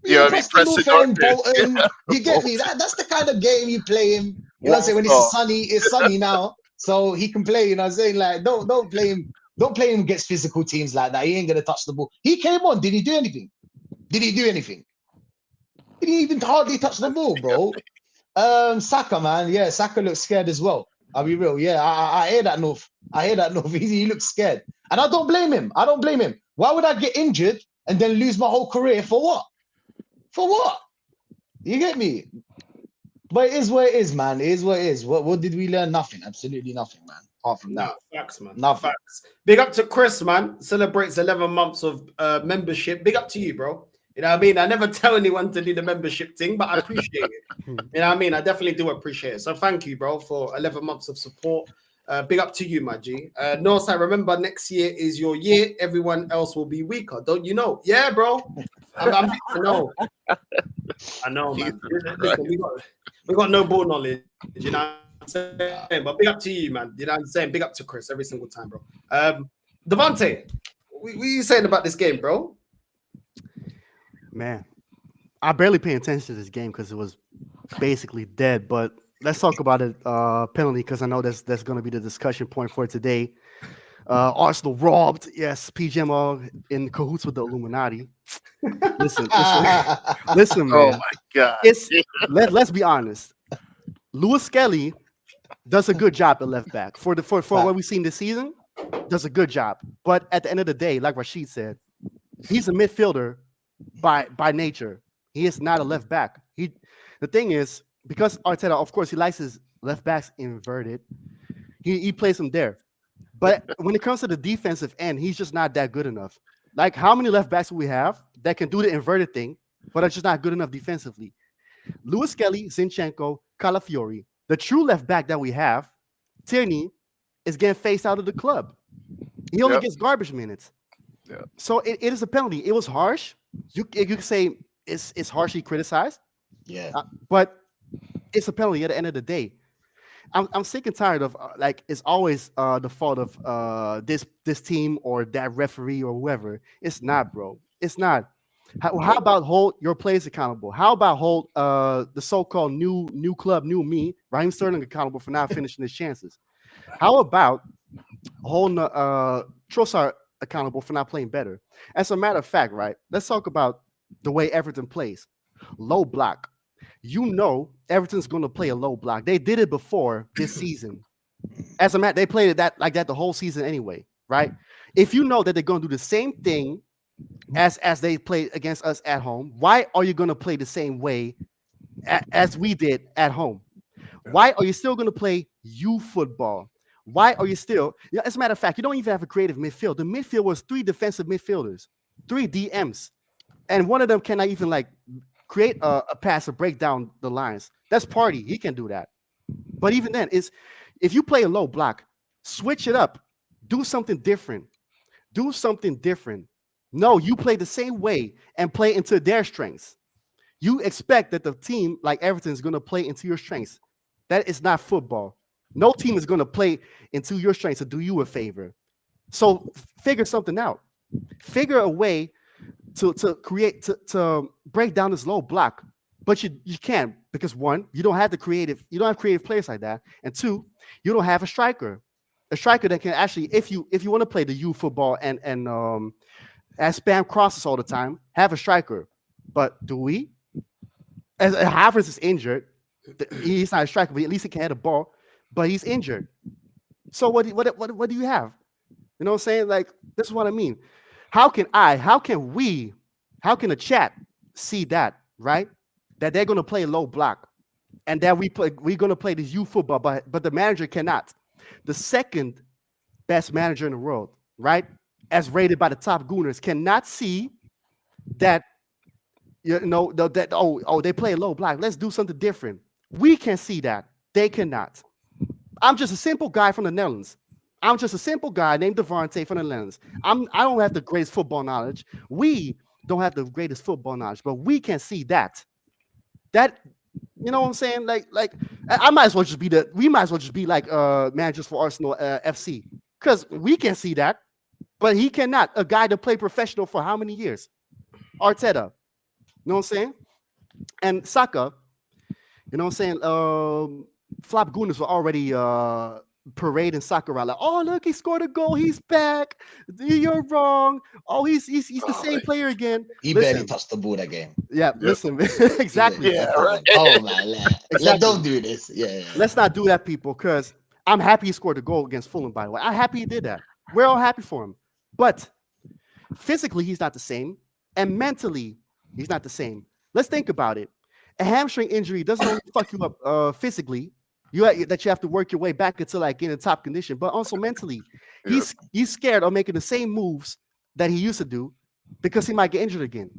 Yeah, Preston North End, Bolton. You get me? That's the kind of game you play him. You know what I'm saying? When it's sunny now, so he can play. You know what I'm saying? Like, don't play him. Don't play him against physical teams like that. He ain't gonna touch the ball. He came on. Did he do anything? He didn't even hardly touch the ball, bro. Saka, man. Yeah, Saka looks scared as well. I'll be real. Yeah, I hear that, North. He looks scared. And I don't blame him. Why would I get injured and then lose my whole career for what? For what? You get me? But it is what it is, man. It is what it is. What did we learn? Nothing. Absolutely nothing, man. Apart from that. Facts, man. Nothing. Facts. Big up to Chris, man. Celebrates 11 months of membership. Big up to you, bro. You know what I mean? I never tell anyone to do the membership thing, but I appreciate it. You know what I mean? I definitely do appreciate it. So thank you, bro, for 11 months of support. Big up to you, my G. Northside, remember next year is your year. Everyone else will be weaker. Don't you know? Yeah, bro. I know. I know, man. Listen, we got no ball knowledge. You know what I'm saying? But big up to you, man. You know what I'm saying? Big up to Chris every single time, bro. Devante, what are you saying about this game, bro? Man, I barely pay attention to this game because it was basically dead. But let's talk about it. Penalty, because I know that's going to be the discussion point for today. Arsenal robbed. Yes, PGM in cahoots with the Illuminati. Listen, man. Oh my God! Let's be honest. Lewis Skelly does a good job at left back for what we've seen this season. Does a good job, but at the end of the day, like Rashid said, he's a midfielder by nature. He is not a left back. The thing is, because Arteta, of course, he likes his left backs inverted. He plays them there. But when it comes to the defensive end, he's just not that good enough. Like, how many left backs do we have that can do the inverted thing, but are just not good enough defensively? Lewis Skelly, Zinchenko, Calafiori. The true left back that we have, Tierney, is getting phased out of the club. He only Yep. gets garbage minutes. Yep. So it is a penalty. It was harsh. You could say it's harshly criticized, Yeah. but it's a penalty at the end of the day. I'm sick and tired of like it's always the fault of this team or that referee or whoever. It's not, bro. It's not. How about hold your players accountable? How about hold the so-called new club, new me, Raheem Sterling accountable for not finishing his chances? How about holding Trossard accountable for not playing better? As a matter of fact, right? Let's talk about the way Everton plays. Low block. You know Everton's going to play a low block. They did it before this season. As a matter, they played it like that the whole season anyway, right? If you know that they're going to do the same thing as they played against us at home, why are you going to play the same way as we did at home? Why are you still going to play youth football? Why are you still? Yeah, as a matter of fact, you don't even have a creative midfield. The midfield was 3 defensive midfielders, 3 DMs, and one of them cannot even like create a pass or break down the lines. That's Party. He can do that. But even then, if you play a low block, switch it up. Do something different. Do something different. No, you play the same way and play into their strengths. You expect that the team like Everton is going to play into your strengths. That is not football. No team is going to play into your strengths to do you a favor. So figure something out. Figure a way to create to break down this low block, but you can't because one, you don't have creative players like that, and two, you don't have a striker that can actually, if you want to play the youth football and spam crosses all the time, have a striker. But do we? As Havertz is injured, he's not a striker, but at least he can hit a ball, but he's injured. So what do you have? You know what I'm saying? Like, this is what I mean. How can the chat see that, right? That they're going to play low block and that we're going to play this youth football, but the manager cannot. The second best manager in the world, right? As rated by the top gooners, cannot see that, they play low block. Let's do something different. We can see that. They cannot. I'm just a simple guy from the Netherlands. I'm just a simple guy named Devante from the Netherlands. I don't have the greatest football knowledge. We don't have the greatest football knowledge, but we can see that. That, you know what I'm saying? Like we might as well just be like managers for Arsenal FC, because we can see that, but he cannot. A guy that played professional for how many years? Arteta. You know what I'm saying? And Saka, you know what I'm saying? Flop Gooners were already parading Saka around like, oh, look, he scored a goal. He's back. You're wrong. Oh, he's the same player again. He barely touched the ball that game. Yeah, listen, exactly. Yeah, right. Oh man, Exactly. don't do this. Yeah. Let's not do that, people, because I'm happy he scored a goal against Fulham, by the way. I'm happy he did that. We're all happy for him. But physically, he's not the same. And mentally, he's not the same. Let's think about it. A hamstring injury doesn't only fuck you up physically. You have to work your way back until like getting in top condition, but also mentally, he's scared of making the same moves that he used to do because he might get injured again.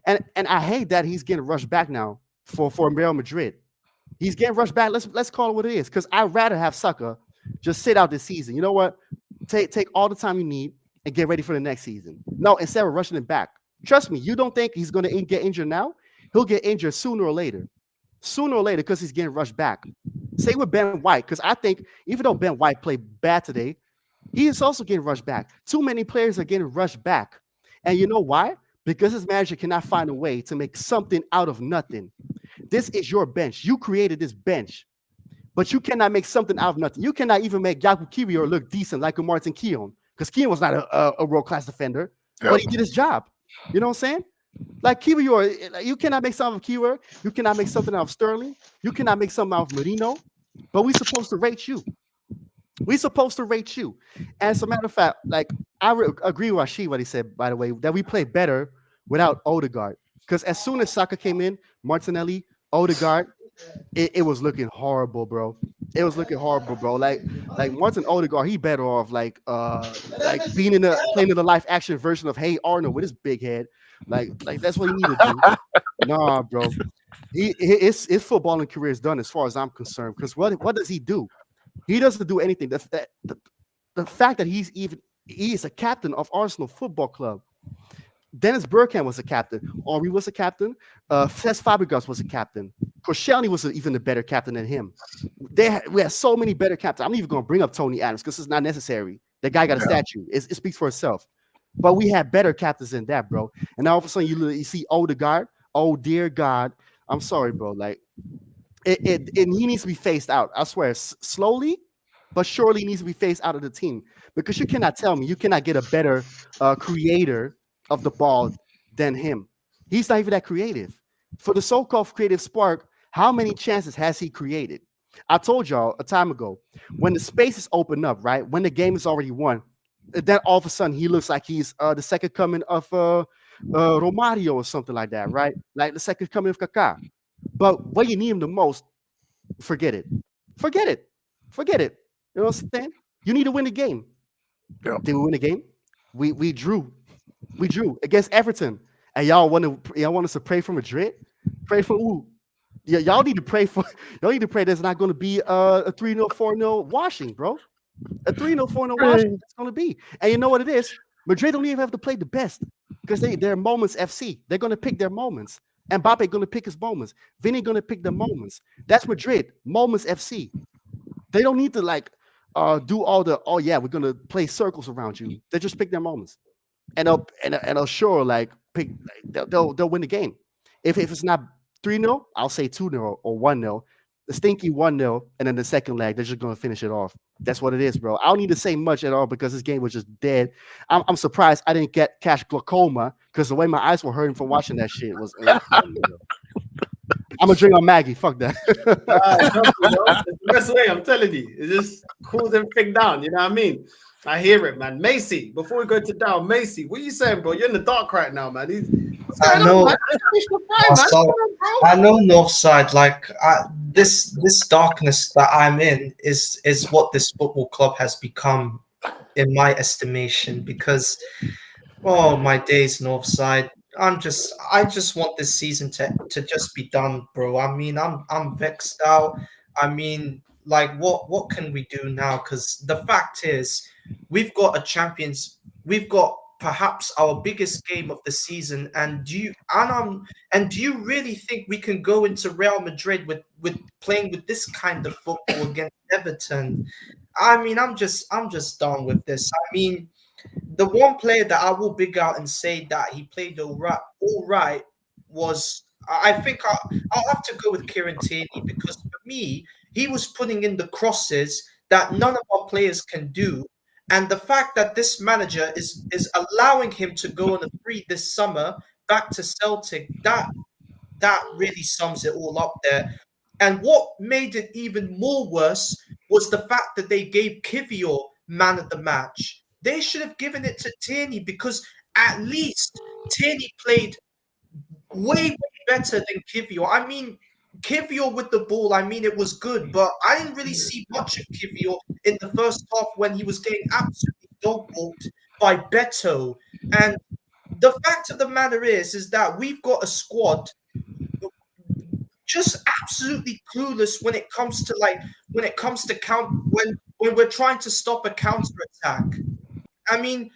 And I hate that he's getting rushed back now for Real Madrid. He's getting rushed back. Let's call it what it is, because I'd rather have Saka just sit out this season. You know what? Take all the time you need and get ready for the next season. No, instead of rushing him back. Trust me, you don't think he's going to get injured now? He'll get injured sooner or later. Sooner or later, because he's getting rushed back. Same with Ben White, because I think even though Ben White played bad today, he is also getting rushed back. Too many players are getting rushed back. And you know why? Because his manager cannot find a way to make something out of nothing. This is your bench. You created this bench, but you cannot make something out of nothing. You cannot even make Jakub Kiwior look decent like a Martin Keown, because Keown was not a world-class defender, but he did his job. You know what I'm saying? Like Kiwior, you cannot make something out of Kiwior. You cannot make something out of Sterling. You cannot make something out of Marino. But we're supposed to rate you. We're supposed to rate you. And as a matter of fact, like I agree with Rashid what he said, by the way, that we play better without Odegaard. Because as soon as Saka came in, Martinelli, Odegaard, it was looking horrible, bro. It was looking horrible, bro. Like Martin Odegaard, he better off like playing in the live action version of Hey Arnold with his big head. Like that's what he need to do. Nah, bro. His footballing career is done as far as I'm concerned. Because what does he do? He doesn't do anything. The fact that he is a captain of Arsenal Football Club. Dennis Bergkamp was a captain. Henri was a captain. Cesc Fabregas was a captain. Koscielny was even a better captain than him. We had so many better captains. I'm not even going to bring up Tony Adams because it's not necessary. That guy got a statue. It speaks for itself. But we had better captains than that, bro. And now all of a sudden you see Odegaard. Oh, dear God. I'm sorry, bro. Like, he needs to be phased out. I swear, slowly, but surely he needs to be phased out of the team. Because you cannot tell me you cannot get a better creator of the ball than him. He's not even that creative. For the so-called creative spark, how many chances has he created? I told y'all a time ago, when the spaces open up, right? When the game is already won, then all of a sudden he looks like he's the second coming of Romario or something like that, right? Like the second coming of Kaká. But when you need him the most, forget it. Forget it. Forget it. You know what I'm saying? You need to win the game. Yep. Did we win the game? We drew. We drew against Everton. And y'all want us to pray for Madrid? Pray for who? Yeah, y'all need to pray there's not going to be a 3-0, 4-0 washing, bro. A 3-0, 4-0 washing. That's going to be. And you know what it is? Madrid don't even have to play the best because they're moments FC. They're going to pick their moments. And Mbappe going to pick his moments. Vinny going to pick the moments. That's Madrid. Moments FC. They don't need to do all the, oh yeah, we're going to play circles around you. They just pick their moments. And they'll sure pick, they'll win the game. If it's not 3-0, I'll say 2-0 or 1-0. The stinky 1-0, and then the second leg, they're just going to finish it off. That's what it is, bro. I don't need to say much at all because this game was just dead. I'm surprised I didn't catch glaucoma because the way my eyes were hurting from watching that shit was. I'm gonna drink on Maggie. Fuck that. It's the best way, I'm telling you. It just cools everything down. You know what I mean? I hear it, man. Macy, before we go to down, Macy, what are you saying, bro? You're in the dark right now, man. I know. I know Northside. This darkness that I'm in is what this football club has become, in my estimation. Because, oh my days, Northside. I just want this season to just be done, bro. I mean, I'm vexed out. I mean, what can we do now? Because the fact is, we've got perhaps our biggest game of the season, and do you really think we can go into Real Madrid with playing with this kind of football against Everton? I mean, I'm just done with this. I mean, the one player that I will big out and say that he played all right was, I think I'll have to go with Kieran Tierney, because for me, he was putting in the crosses that none of our players can do. And the fact that this manager is allowing him to go on a free this summer back to Celtic, that really sums it all up there. And what made it even more worse was the fact that they gave Kivior man of the match. They should have given it to Tierney, because at least Tierney played way better than Kivior. I mean, Kivior with the ball, I mean, it was good, but I didn't really see much of Kivior in the first half when he was getting absolutely dog-walked by Beto. And the fact of the matter is that we've got a squad just absolutely clueless when it comes to count when we're trying to stop a counter attack. I mean,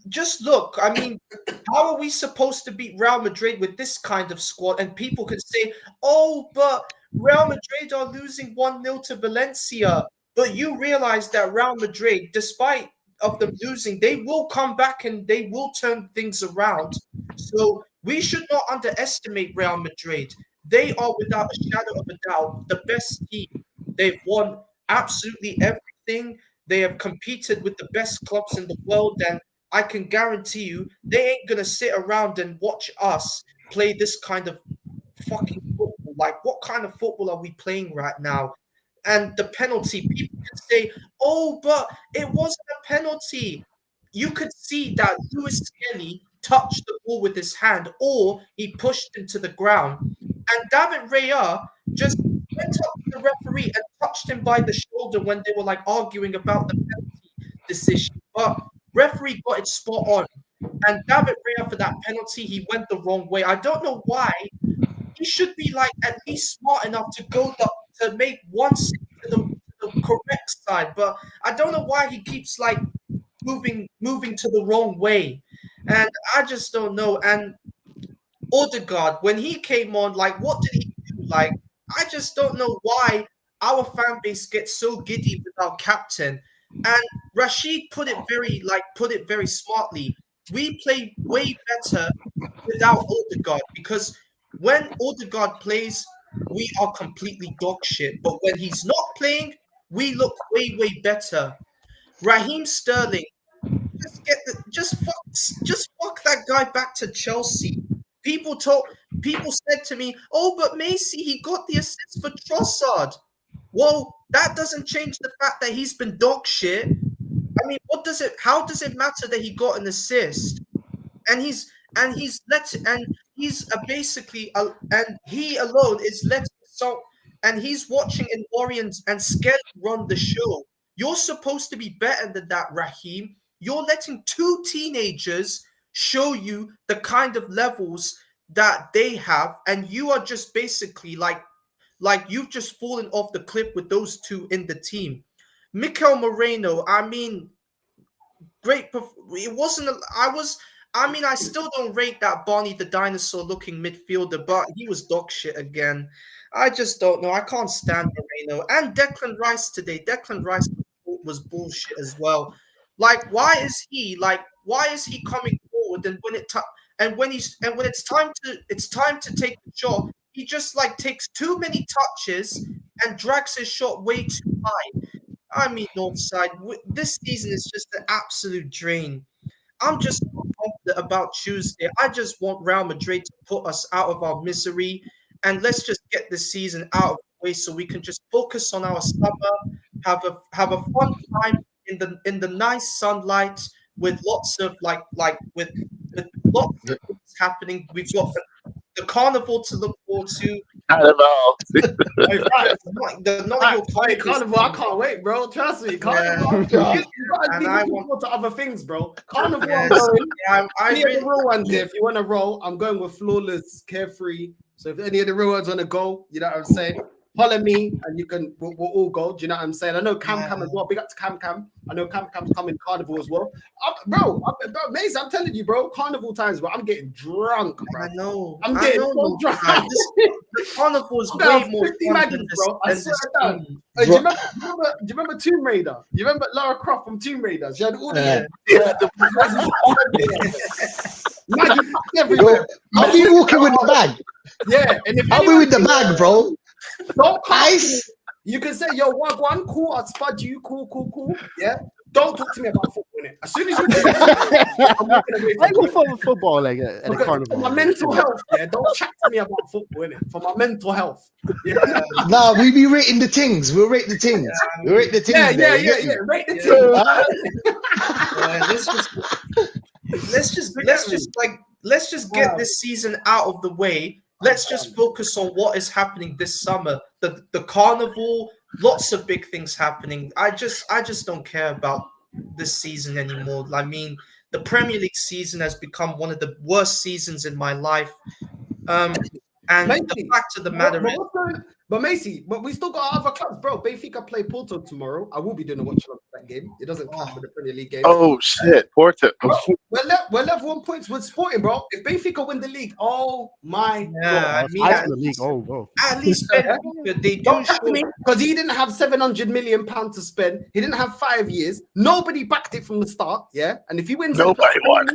just look. I mean, how are we supposed to beat Real Madrid with this kind of squad? And people can say, "Oh, but Real Madrid are losing 1-0 to Valencia." But you realize that Real Madrid, despite of them losing, they will come back and they will turn things around. So we should not underestimate Real Madrid. They are, without a shadow of a doubt, the best team. They've won absolutely everything. They have competed with the best clubs in the world, and I can guarantee you they ain't going to sit around and watch us play this kind of fucking football. Like, what kind of football are we playing right now? And the penalty, people can say, "Oh, but it wasn't a penalty." You could see that Lewis Skelly touched the ball with his hand, or he pushed him to the ground. And David Raya just went up to the referee and touched him by the shoulder when they were arguing about the penalty decision. But referee got it spot on. And David Raya, for that penalty, he went the wrong way. I don't know why. He should be at least smart enough to go to make one step to correct side, but I don't know why he keeps like moving to the wrong way, and I just don't know. And Odegaard, when he came on, like, what did he do? Like, I just don't know why our fan base gets so giddy with our captain. And Rashid put it very smartly. We play way better without Odegaard because when Odegaard plays, we are completely dog shit. But when he's not playing, we look way better. Raheem Sterling, just fuck that guy back to Chelsea. People said to me, "Oh, but Macy, he got the assist for Trossard." Well, that doesn't change the fact that he's been dog shit. I mean, how does it matter that he got an assist? And he's basically and he alone is letting and he's watching Ivorians and Skelly run the show. You're supposed to be better than that, Raheem. You're letting two teenagers show you the kind of levels that they have, and you are just basically like you've just fallen off the cliff with those two in the team. Mikel Moreno, I mean, great. It wasn't. I still don't rate that Bonnie the dinosaur looking midfielder, but he was dog shit again. I just don't know. I can't stand Moreno and Declan Rice today. Declan Rice was bullshit as well. Like, why is he coming forward and when it's time to take the shot, he just like takes too many touches and drags his shot way too high. I mean, Northside, this season is just an absolute drain. I'm just not confident about Tuesday. I just want Real Madrid to put us out of our misery, and let's just get this season out of the way so we can just focus on our summer, have a fun time in the nice sunlight with lots of with lots of things happening. We've got the carnival to look forward to. Carnival. Carnival, I can't wait, bro. Trust me, Carnival. You gotta be looking forward to other things, bro. Carnival, any of the real ones there. If you want to roll, I'm going with Flawless, Carefree. So if any of the real ones want to go, you know what I'm saying? Follow me, and we'll all go. Do you know what I'm saying? I know Cam as well. Big up to Cam. I know Cam's coming Carnival as well. Bro, Mace, I'm telling you, bro. Carnival times, bro. I'm getting drunk, bro. I know. I'm getting so drunk. The Carnival is way more fun than this. I swear down. Do you remember Tomb Raider? You remember Lara Croft from Tomb Raider? She had all the magic everywhere. I'll be walking with the bag. Yeah, and if I'll be with the bag, bro. Don't Ice. You can say, yo, one cool, I'll spud you, cool. Yeah. Don't talk to me about football, innit? As soon as you do I'm walking away I go for football like at a carnival. For my mental health, yeah. Don't chat to me about football, innit? For my mental health. Yeah. Nah, we be rating the things. We'll rate the things. We'll rate the things. Yeah. Rate the thing. Let's just get this season out of the way. Let's just focus on what is happening this summer. The carnival, lots of big things happening. I just don't care about this season anymore. I mean, the Premier League season has become one of the worst seasons in my life. And Macy, the fact of the matter is, but Macy, but we still got other clubs, bro. Benfica play Porto tomorrow. I will be doing a watch of that game. It doesn't count for the Premier League game. Oh shit, Porto. We're level 1 points with Sporting, bro. If Benfica win the league, oh my god! The league. Oh, bro. At least Benfica, they do show me because he didn't have £700 million to spend. He didn't have 5 years. Nobody backed it from the start. Yeah, and if he wins, nobody won.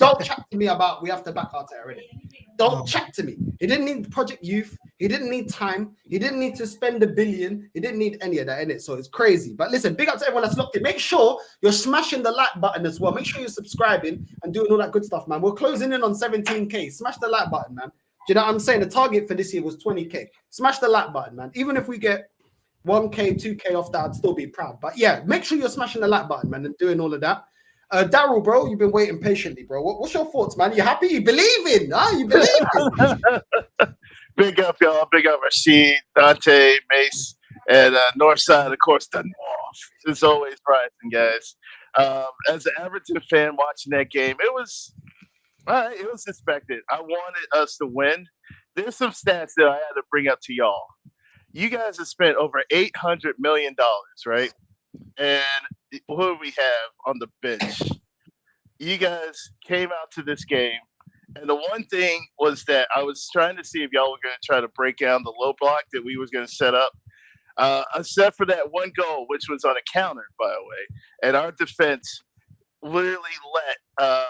Don't chat to me about we have to back Arteta already. Don't chat to me. He didn't need Project Youth. He didn't need time. He didn't need to spend $1 billion. He didn't need any of that in it. So it's crazy. But listen, big up to everyone that's locked in. Make sure you're smashing the like button as well. Make sure you're subscribing and doing all that good stuff, man. We're closing in on 17K. Smash the like button, man. Do you know what I'm saying? The target for this year was 20K. Smash the like button, man. Even if we get 1K, 2K off that, I'd still be proud. But yeah, make sure you're smashing the like button, man, and doing all of that. Daryl, bro, you've been waiting patiently, bro. What's your thoughts, man? You happy? You believing? Huh? You believing? Big up, y'all. Big up, Rashid, Dante, Mace, and Northside, of course, the North. It's always rising, guys. As an Everton fan watching that game, it was expected. I wanted us to win. There's some stats that I had to bring up to y'all. You guys have spent over $800 million, right? And who do we have on the bench? You guys came out to this game, and the one thing was that I was trying to see if y'all were going to try to break down the low block that we was going to set up. Except for that one goal, which was on a counter, by the way, and our defense literally let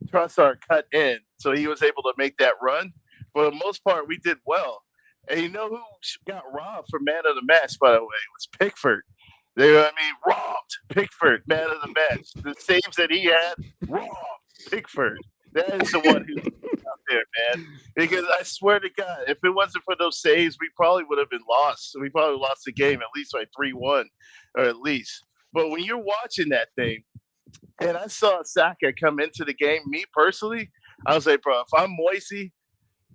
Trossard cut in, so he was able to make that run. For the most part, we did well. And you know who got robbed for man of the match, by the way, was Pickford. Robbed Pickford, man of the match. The saves that he had, robbed Pickford. That is the one who's out there, man. Because I swear to God, if it wasn't for those saves, we probably would have been lost. We probably lost the game at least by 3-1, or at least. But when you're watching that thing, and I saw Saka come into the game, me personally, I was like, bro, if I'm Moisey,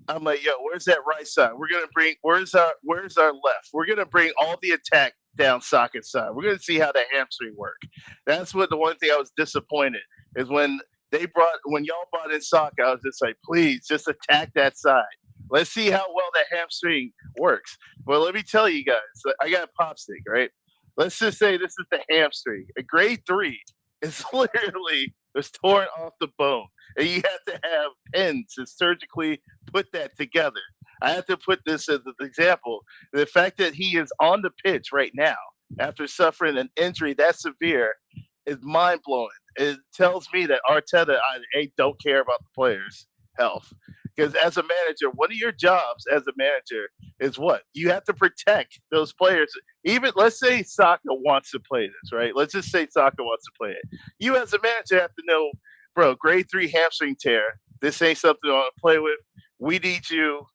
I'm like, yo, where's that right side? We're gonna bring where's our left? We're gonna bring all the attack down Saka's side. We're gonna see how the hamstring work. That's what the one thing I was disappointed is when y'all brought in Saka, I was just like, please just attack that side. Let's see how well that hamstring works. Well, let me tell you guys, I got a pop stick, right? Let's just say this is the hamstring. A grade 3 is literally was torn off the bone. And you have to have pins to surgically put that together. I have to put this as an example. The fact that he is on the pitch right now after suffering an injury that severe is mind blowing. It tells me that Arteta don't care about the players' health. Because as a manager, one of your jobs as a manager is what? You have to protect those players. Even let's say Saka wants to play this, right? Let's just say Saka wants to play it. You as a manager have to know, bro, grade 3 hamstring tear. This ain't something I want to play with. We need you,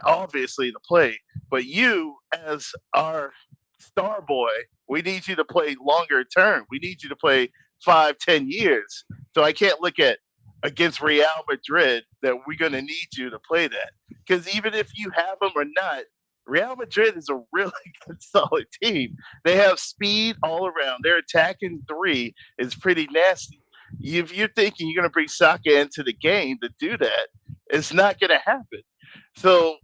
obviously, to play. But you, as our star boy, we need you to play longer term. We need you to play 5-10 years. So I can't look at against Real Madrid that we're going to need you to play that. Because even if you have them or not, Real Madrid is a really good, solid team. They have speed all around. Their attacking 3 is pretty nasty. If you're thinking you're going to bring Saka into the game to do that, it's not going to happen. So,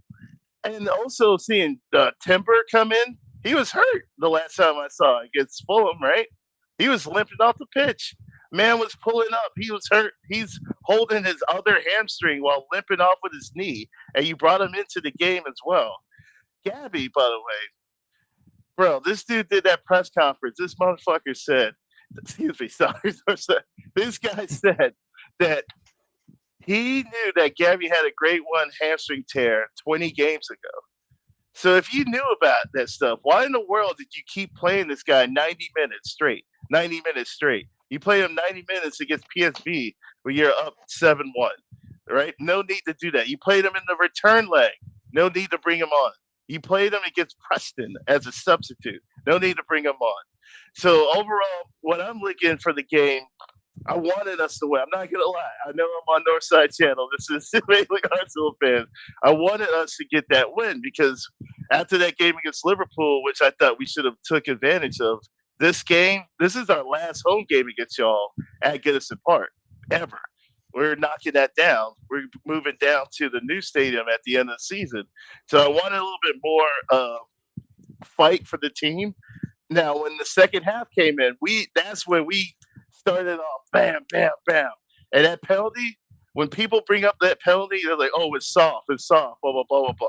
and also seeing Timber come in, he was hurt the last time I saw it against Fulham, right? He was limping off the pitch. Man was pulling up. He was hurt. He's holding his other hamstring while limping off with his knee. And you brought him into the game as well. Gabby, by the way, bro, this dude did that press conference. This motherfucker said, excuse me, sorry. This guy said that he knew that Gabby had a grade 1 hamstring tear 20 games ago. So if you knew about that stuff, why in the world did you keep playing this guy 90 minutes straight? 90 minutes straight. You play him 90 minutes against PSV when you're up 7-1, right? No need to do that. You played him in the return leg. No need to bring him on. You played him against Preston as a substitute. No need to bring him on. So overall, what I'm looking for the game, I wanted us to win. I'm not going to lie. I know I'm on Northside Channel. This is mainly Arsenal fan. I wanted us to get that win because after that game against Liverpool, which I thought we should have took advantage of, this is our last home game against y'all at Goodison Park ever. We're knocking that down. We're moving down to the new stadium at the end of the season. So I wanted a little bit more fight for the team. Now, when the second half came in, that's when we started off bam, bam, bam. And that penalty, when people bring up that penalty, they're like, oh, it's soft, blah, blah, blah, blah, blah.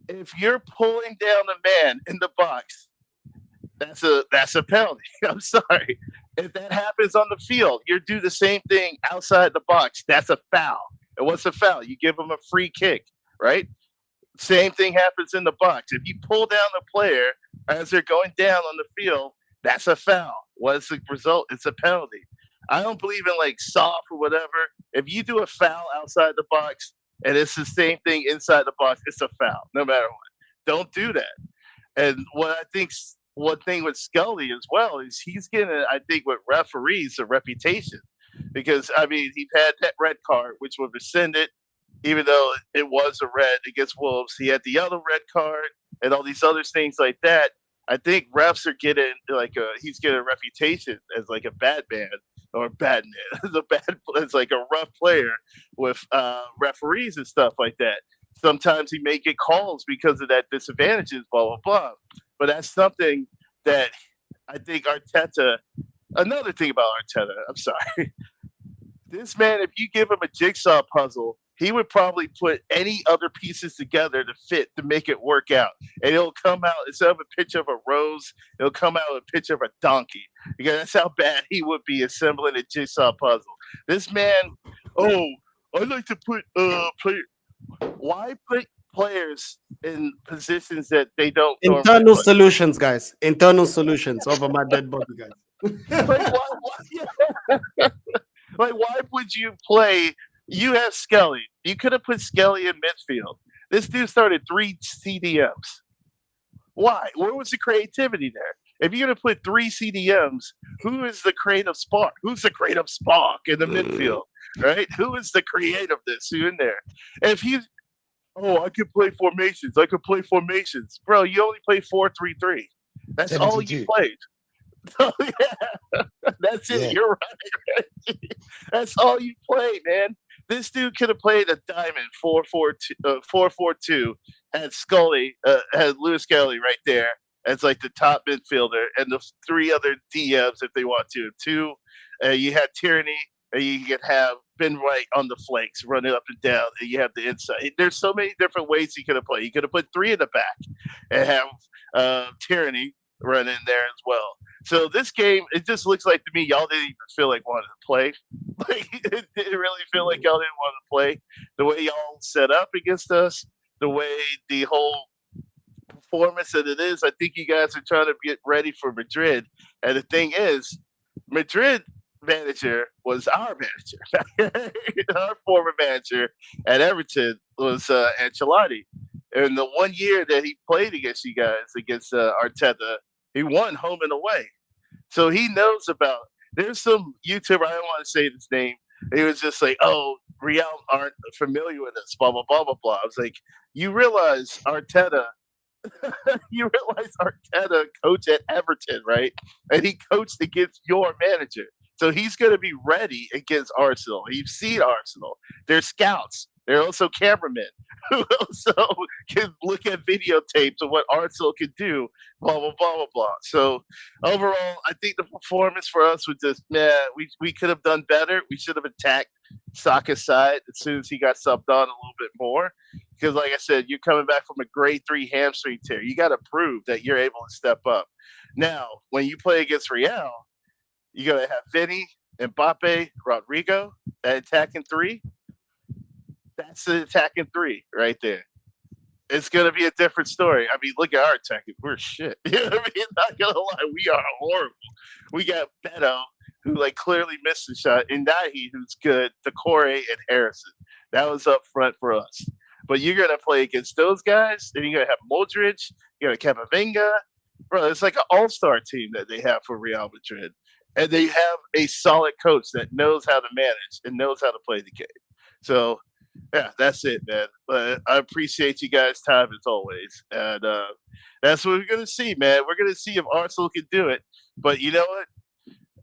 If you're pulling down a man in the box, that's a penalty. I'm sorry. If that happens on the field, you do the same thing outside the box. That's a foul. And what's a foul? You give them a free kick, right? Same thing happens in the box. If you pull down the player as they're going down on the field, that's a foul. What's the result? It's a penalty. I don't believe in like soft or whatever. If you do a foul outside the box and it's the same thing inside the box, it's a foul, no matter what. Don't do that. And what I think one thing with Scully as well is he's getting, I think, with referees a reputation because, I mean, he had that red card, which was rescinded, even though it was a red against Wolves. He had the other red card and all these other things like that. I think refs are getting he's getting a reputation as like a bad man or bad man, as like a rough player with referees and stuff like that. Sometimes he may get calls because of that disadvantages, blah, blah, blah. But that's something that I think Arteta, another thing about Arteta, I'm sorry. This man, if you give him a jigsaw puzzle, he would probably put any other pieces together to fit to make it work out. And it'll come out, instead of a picture of a rose, it'll come out with a picture of a donkey. Because that's how bad he would be assembling a jigsaw puzzle. This man, I'd like to put why put players in positions that they don't normally Internal put? solutions, guys. Internal solutions over my dead body, guys. Like, why, like, why would you play? You have Skelly. You could have put Skelly in midfield. This dude started 3 CDMs. Why? Where was the creativity there? If you're going to put 3 CDMs, who is the creative spark? Who's the creative spark in the midfield? Right? Who is the creativeness who in there? If he's, I could play formations. I could play formations. Bro, you only play 4-3-3. That's all you 72. played. Oh, yeah. That's it. Yeah. You're right. That's all you played, man. This dude could have played a diamond 4-4-2, had Scully, had Lewis Scully right there as like the top midfielder, and the 3 other DMs if they want to. 2, you had Tierney, and you could have Ben White on the flanks, running up and down, and you have the inside. There's so many different ways you could have played. You could have put 3 in the back and have Tierney run in there as well. So this game, it just looks like to me, y'all didn't even feel like wanting to play. Like, it didn't really feel like y'all didn't want to play. The way y'all set up against us, the way the whole performance that it is, I think you guys are trying to get ready for Madrid. And the thing is, Madrid manager was our manager. Our former manager at Everton was Ancelotti. And the 1 year that he played against you guys, against Arteta, he won home and away. So he knows about. There's some YouTuber, I don't want to say his name. He was just like, Real aren't familiar with us, blah, blah, blah, blah, blah. I was like, you realize Arteta coached at Everton, right? And he coached against your manager. So he's going to be ready against Arsenal. You've seen Arsenal. They're scouts. They're also cameramen who also can look at videotapes of what Arsenal can do, blah, blah, blah, blah, blah. So overall, I think the performance for us was just, we could have done better. We should have attacked Saka's side as soon as he got subbed on a little bit more. Because like I said, you're coming back from a grade 3 hamstring tear. You got to prove that you're able to step up. Now, when you play against Real, you got to have Vinny, Mbappe, Rodrigo, that attacking 3. That's the attacking 3 right there. It's going to be a different story. I mean, look at our attacking. We're shit. You know what I mean? Not going to lie. We are horrible. We got Beto, who like clearly missed the shot, and Nahi, who's good, Decore, and Harrison. That was up front for us. But you're going to play against those guys, and you're going to have Modric, you're going to have Camavinga. Bro, it's like an all-star team that they have for Real Madrid. And they have a solid coach that knows how to manage and knows how to play the game. So, yeah, that's it, man. But I appreciate you guys' time as always. And that's what we're going to see, man. We're going to see if Arsenal can do it. But you know what?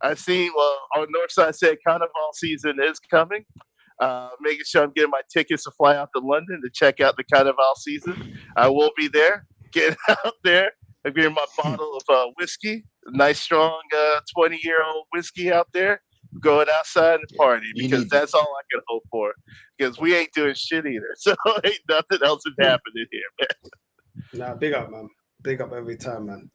I've seen, on Northside said Carnival season is coming. Making sure I'm getting my tickets to fly out to London to check out the Carnival season. I will be there, getting out there. I'm getting my bottle of whiskey, a nice, strong 20-year-old whiskey out there, going outside and party, because that's all I can hope for, because we ain't doing shit either. So ain't nothing else is happening here, man. Nah, big up, man. Big up every time, man.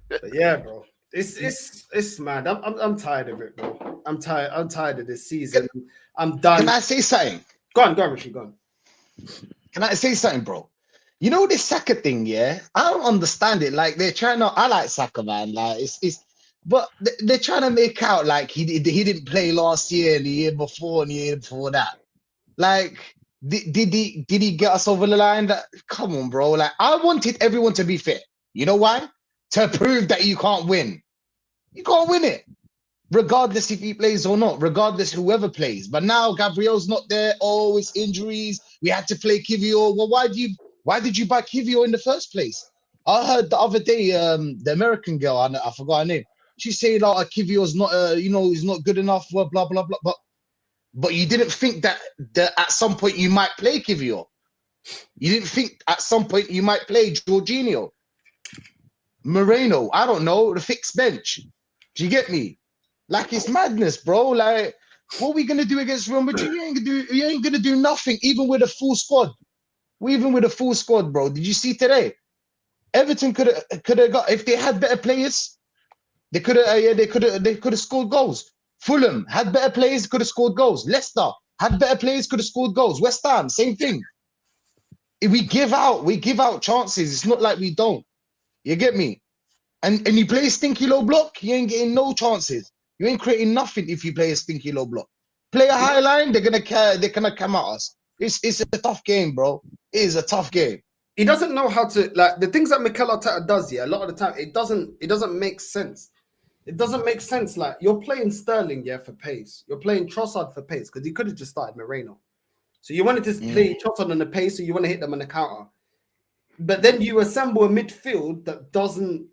But yeah, bro. It's man. I'm tired of it, bro. I'm tired of this season. I'm done. Can I say something? Go on, Richie, go on. Can I say something, bro? You know this Saka thing, yeah? I don't understand it. Like they're trying to. I like Saka, man. Like but they're trying to make out like he didn't play last year, and the year before, and the year before that. Like, did he get us over the line? Come on, bro. Like, I wanted everyone to be fit. You know why? To prove that you can't win. You can't win it, regardless if he plays or not. Regardless whoever plays. But now Gabriel's not there. Oh, it's injuries. We had to play Kivior. Well, why did you buy Kivior in the first place? I heard the other day, the American girl, I forgot her name. She said, Kivior's not, he's not good enough. Blah blah blah. But you didn't think that at some point you might play Kivior. You didn't think at some point you might play Jorginho, Moreno, I don't know, the fixed bench. Do you get me? Like, it's madness, bro. Like, what are we gonna do against Real Madrid? You ain't gonna do nothing, even with a full squad. Even with a full squad, bro. Did you see today? Everton could have got, if they had better players, they could have scored goals. Fulham had better players, could have scored goals. Leicester had better players, could have scored goals. West Ham, same thing. We give out chances. It's not like we don't. You get me? And you play a stinky low block, you ain't getting no chances. You ain't creating nothing if you play a stinky low block. Play a high line, they're gonna come at us. It's a tough game, bro. It is a tough game. He doesn't know how to, like, the things that Mikel Arteta does. Yeah, a lot of the time it doesn't make sense. It doesn't make sense. Like, you're playing Sterling, yeah, for pace. You're playing Trossard for pace because he could have just started Moreno. So you wanted to play Trossard on the pace, so you want to hit them on the counter. But then you assemble a midfield that doesn't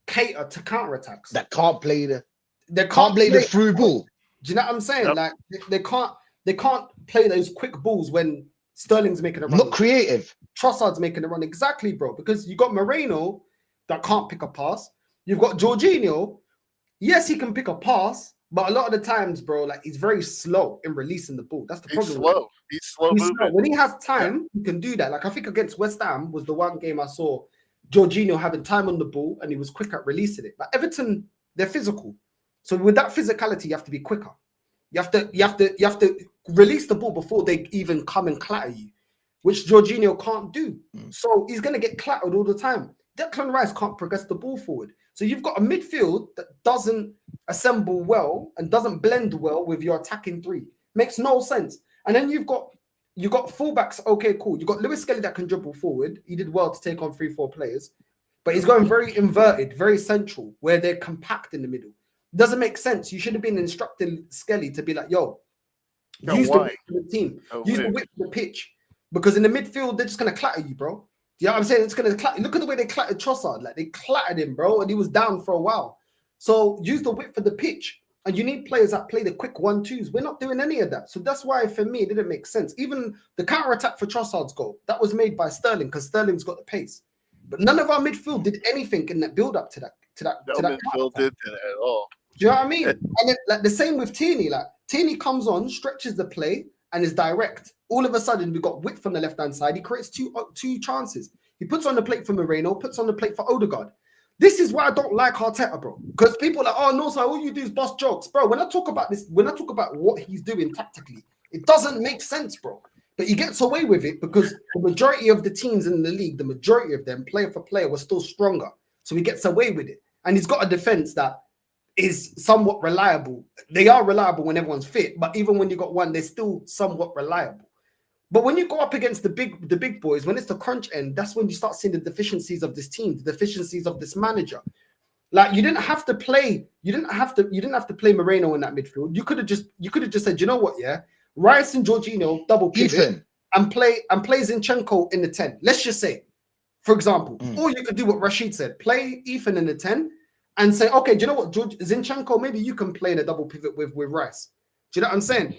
cater to counterattacks. That can't play the the through ball. Do you know what I'm saying? Yep. Like, they can't play those quick balls when Sterling's making a run. Not creative. Trossard's making a run. Exactly, bro. Because you got Moreno that can't pick a pass. You've got Jorginho. Yes, he can pick a pass, but a lot of the times, bro, like, he's very slow in releasing the ball. That's the He's problem. slow. He's slow moving. When he has time, he can do that. Like, I think against West Ham was the one game I saw Jorginho having time on the ball and he was quick at releasing it. But Everton, they're physical. So with that physicality, you have to be quicker. You have to release the ball before they even come and clatter you, which Jorginho can't do. So he's going to get clattered all the time. Declan Rice can't progress the ball forward. So you've got a midfield that doesn't assemble well and doesn't blend well with your attacking three. Makes no sense. And then you've got fullbacks. Okay, cool. You've got Lewis Skelly that can dribble forward. He did well to take on 3-4 players, but he's going very inverted, very central, where they're compact in the middle. Doesn't make sense. You should have been instructing Skelly to be like, yo, use the width of the team. Use the width of the pitch. Because in the midfield, they're just going to clatter you, bro. You know what I'm saying? It's going to clatter. Look at the way they clattered Trossard. Like, they clattered him, bro, and he was down for a while. So use the width of the pitch. And you need players that play the quick 1-2s. We're not doing any of that. So that's why, for me, it didn't make sense. Even the counter-attack for Trossard's goal, that was made by Sterling because Sterling's got the pace. But none of our midfield did anything in that build-up to that. No midfield did that at all. Do you know what I mean? And then, like, the same with Tierney. Like, Tierney comes on, stretches the play, and is direct. All of a sudden, we got width on the left-hand side. He creates two chances. He puts on the plate for Moreno, puts on the plate for Odegaard. This is why I don't like Arteta, bro. Because people are like, oh, no, so all you do is bust jokes. Bro, when I talk about this, when I talk about what he's doing tactically, it doesn't make sense, bro. But he gets away with it because the majority of the teams in the league, the majority of them, player for player, were still stronger. So he gets away with it. And he's got a defense that is somewhat reliable. They are reliable when everyone's fit, but even when you got one, they're still somewhat reliable. But when you go up against the big boys, when it's the crunch end, that's when you start seeing the deficiencies of this team, the deficiencies of this manager. Like, you didn't have to play Moreno in that midfield. You could have just said, you know what, yeah, Rice and Jorginho double pivot and play Zinchenko in the 10. Let's just say, for example, or you could do what Rashid said, play Ethan in the 10 and say, okay, do you know what, Zinchenko, maybe you can play in a double pivot with Rice. Do you know what I'm saying?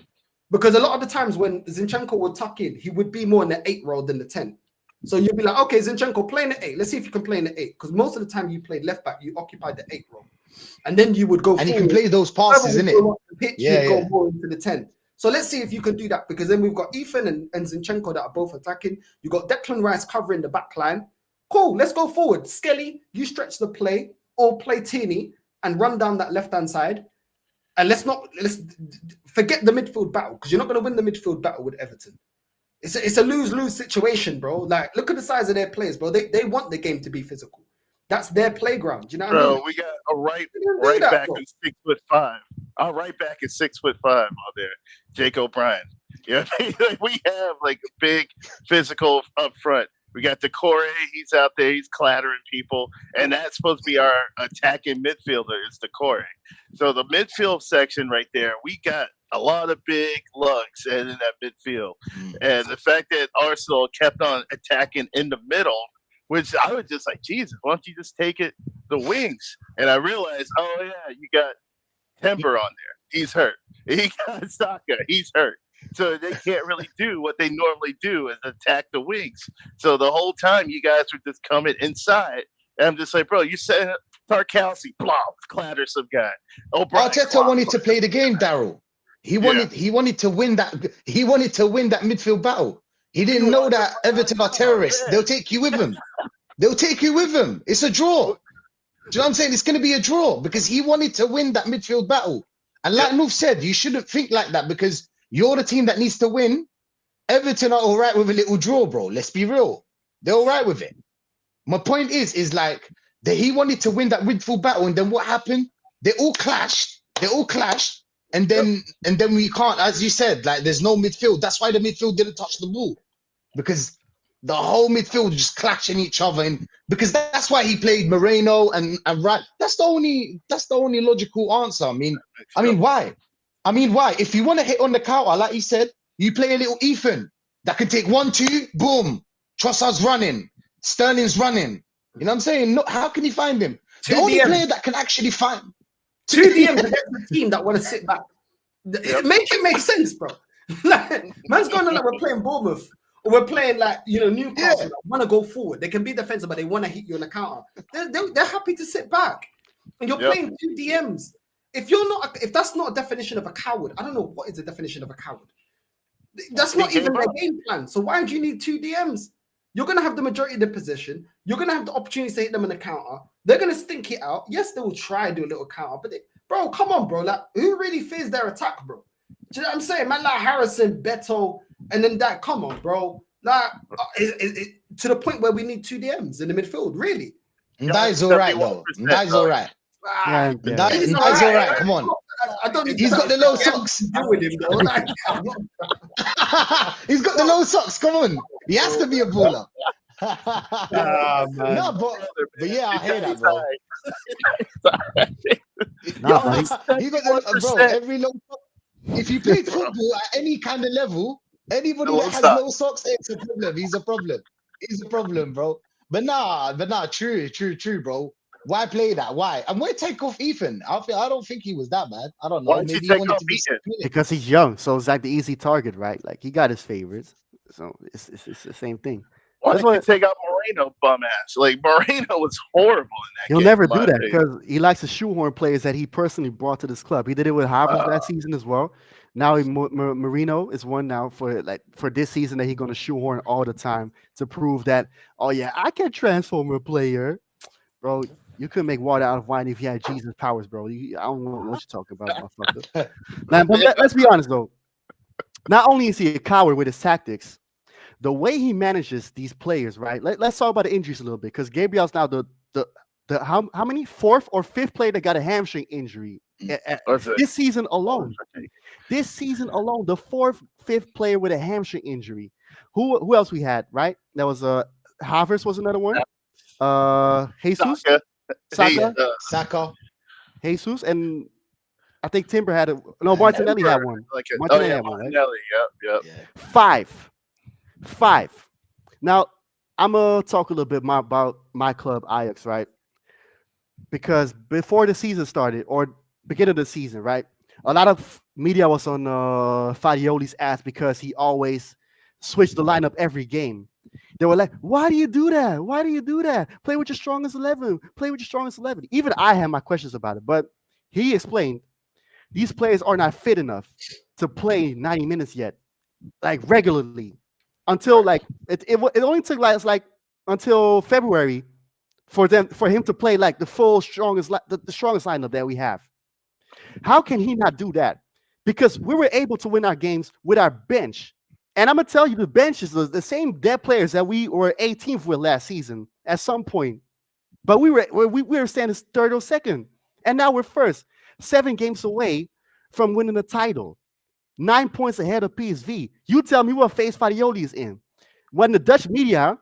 Because a lot of the times when Zinchenko would tuck in, he would be more in the 8 role than the 10. So you'd be like, okay, Zinchenko, play in the 8. Let's see if you can play in the 8. Because most of the time you played left back, you occupied the 8 role. And then you would go and you can play those passes, innit? Go more into the 10. So let's see if you can do that. Because then we've got Ethan and Zinchenko that are both attacking. You've got Declan Rice covering the back line. Cool, let's go forward. Skelly, you stretch the play or play Tierney and run down that left-hand side. And let's forget the midfield battle because you're not going to win the midfield battle with Everton. It's a lose-lose situation, bro. Like, look at the size of their players, bro. They want the game to be physical. That's their playground. Do you know what I mean? We got a right back at 6'5". Our right back is 6'5" out there, Jake O'Brien. Yeah, we have like a big physical up front. We got Decore, he's out there, he's clattering people, and that's supposed to be our attacking midfielder is Decore. So the midfield section right there, we got a lot of big lugs in that midfield. And the fact that Arsenal kept on attacking in the middle, which I was just like, Jesus, why don't you just take it the wings? And I realized, oh yeah, you got Timber on there. He's hurt. He got Saka. He's hurt. So they can't really do what they normally do is attack the wings. So the whole time you guys were just coming inside. And I'm just like, bro, you said Tarkowski, blah, clatter some guy. O'Brien, Arteta wanted to play the game, Daryl. He wanted to win that. He wanted to win that midfield battle. He didn't know that Everton are terrorists. They'll take you with them. They'll take you with them. It's a draw. Do you know what I'm saying? It's going to be a draw because he wanted to win that midfield battle. And like Noof said, you shouldn't think like that because you're the team that needs to win. Everton are all right with a little draw, bro. Let's be real. They're all right with it. My point is like that he wanted to win that midfield battle, and then what happened? They all clashed. And then we can't, as you said, like there's no midfield. That's why the midfield didn't touch the ball. Because the whole midfield just clashing each other, and because that's why he played Moreno and right. That's the only logical answer. I mean, why? If you want to hit on the counter, like he said, you play a little Ethan that can take 1-2, boom. Trossard's running, Sterling's running. You know what I'm saying? No, how can you find him? The only player that can actually find 2 DMs against the team that want to sit back. Make it make sense, bro. Like, man's going on like we're playing Bournemouth. Or we're playing like Newcastle that want to go forward. They can be defensive, but they want to hit you on the counter. They're happy to sit back, and you're playing 2 DMs. If that's not a definition of a coward, I don't know what is the definition of a coward. That's not even their game plan. So why do you need 2 DMs? You're gonna have the majority of the position. You're gonna have the opportunity to hit them on the counter. They're gonna stink it out. Yes, they will try and do a little counter, but bro, come on, bro. Like, who really fears their attack, bro? Do you know what I'm saying? Man, like Harrison, Beto, and then that. Come on, bro. Like, to the point where we need 2 DMs in the midfield, really. That's all right, though. That's all right. That's all right. Come on. I don't need He's got the low socks. With him, though. Like, he's got the low socks. Come on. He has to be a baller. man. No, but yeah, I hear that, bro. He got the, bro, every low sock. If you play football at any kind of level, anybody that has low socks, it's a problem. He's a problem, bro. But nah, true, bro. Why play that? Why? And why take off Ethan? I don't think he was that bad. I don't know. Why did you take off Ethan? Because he's young, so it's like the easy target, right? Like he got his favorites, so it's the same thing. Why did you take out Moreno, bum ass? Like Moreno was horrible in that game. He'll never do that because he likes to shoehorn players that he personally brought to this club. He did it with Havertz that season as well. Now Marino is one now for this season that he's going to shoehorn all the time to prove that, oh yeah, I can transform a player, bro. You couldn't make water out of wine if you had Jesus powers, bro. I don't know what you're talking about, motherfucker. Now, but let's be honest though. Not only is he a coward with his tactics, the way he manages these players, right? Let's talk about the injuries a little bit because Gabriel's now the how many 4th or 5th player that got a hamstring injury this season alone. This season alone, the 4th, 5th player with a hamstring injury. Who else we had? Right? That was Havertz was another one. Jesus, Saka, Jesus, and I think Timber had Martinelli had one. Martinelli had one. Right? Yep. 5. Now I'm gonna talk a little bit about my club Ajax, right? Because before the season started, or beginning of the season, right? A lot of media was on Fadioli's ass because he always switched the lineup every game. They were like, why do you do that? Why do you do that? Play with your strongest 11. Play with your strongest 11. Even I had my questions about it, but he explained these players are not fit enough to play 90 minutes yet, like regularly, until like it only took like until February for him to play like the full strongest the strongest lineup that we have. How can he not do that? Because we were able to win our games with our bench. And I'm gonna tell you, the bench is the same dead players that we were 18th with last season at some point, but we were standing 3rd or 2nd, and now we're 1st, 7 games away from winning the title, 9 points ahead of PSV. You tell me what phase Fadioli is in when the Dutch media,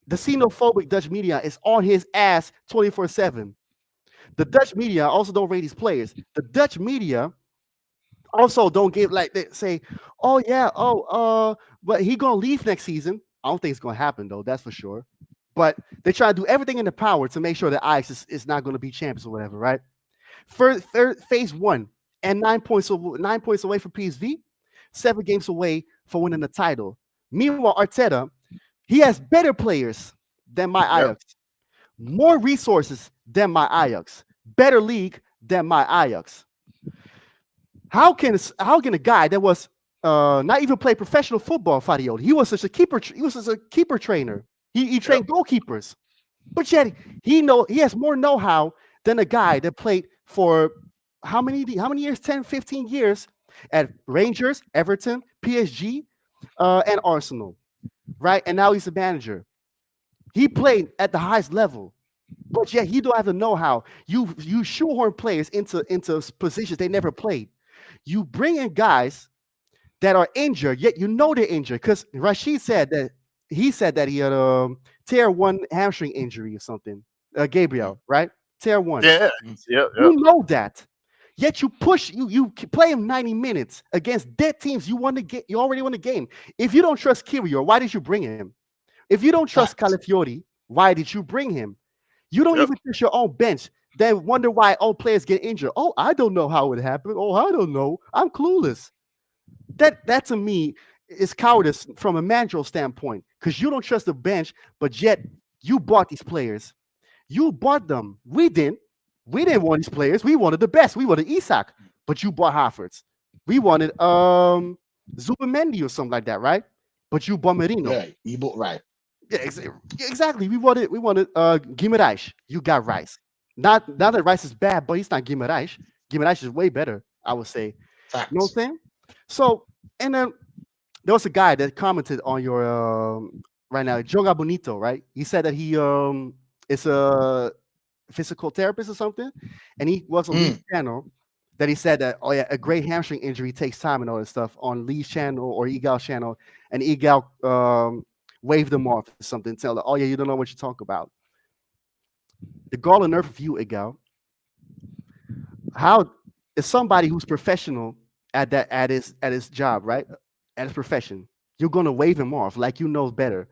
the xenophobic Dutch media, is on his ass 24/7. The Dutch media also don't rate these players. The Dutch media also don't give, like, they say, oh yeah, but he gonna leave next season. I don't think it's gonna happen though, that's for sure. But they try to do everything in their power to make sure that Ajax is not going to be champions or whatever, right? Phase 1 and 9 points away from PSV. 7 games away for winning the title. Meanwhile, Arteta, he has better players than my Ajax, more resources than my Ajax, better league than my Ajax. How can a guy that was not even play professional football, Fadio, he was just a keeper. He was just a keeper trainer. He trained goalkeepers, but yet he has more know-how than a guy that played for how many years? 10, 15 years at Rangers, Everton, PSG, and Arsenal, right? And now he's a manager. He played at the highest level, but yet he don't have the know-how. You shoehorn players into positions they never played. You bring in guys that are injured, yet you know they're injured. Because Rashid said that he had a tier 1 hamstring injury or something. Gabriel, right? Tier 1. Yeah. You know that. Yet you play him 90 minutes against dead teams. You already won the game. If you don't trust Kiwior, why did you bring him? If you don't trust Calafiori, why did you bring him? You don't even trust your own bench. Then wonder why all players get injured. Oh, I don't know how it happened. Oh, I don't know. I'm clueless. That to me is cowardice from a managerial standpoint, because you don't trust the bench, but yet you bought these players. You bought them. We didn't. We didn't want these players. We wanted the best. We wanted Isak, but you bought Havertz. We wanted Zubimendi or something like that, right? But you bought Merino. Yeah, you bought right. Yeah, exactly. We wanted Guimaraes. You got Rice. Not that Rice is bad, but he's not Guimaraes. Guimaraes is way better, I would say. Facts. You know what I'm saying? So, and then there was a guy that commented on your right now, Joga Bonito, right? He said that he is a physical therapist or something, and he was on Lee's channel that he said that, oh yeah, a great hamstring injury takes time and all this stuff on Lee's channel or Igal's channel, and Igal waved them off or something, tell them, oh yeah, you don't know what you talk about. The gall and nerve of you, Igal. How is somebody who's professional at his job, right? At his profession, you're gonna wave him off like you know better.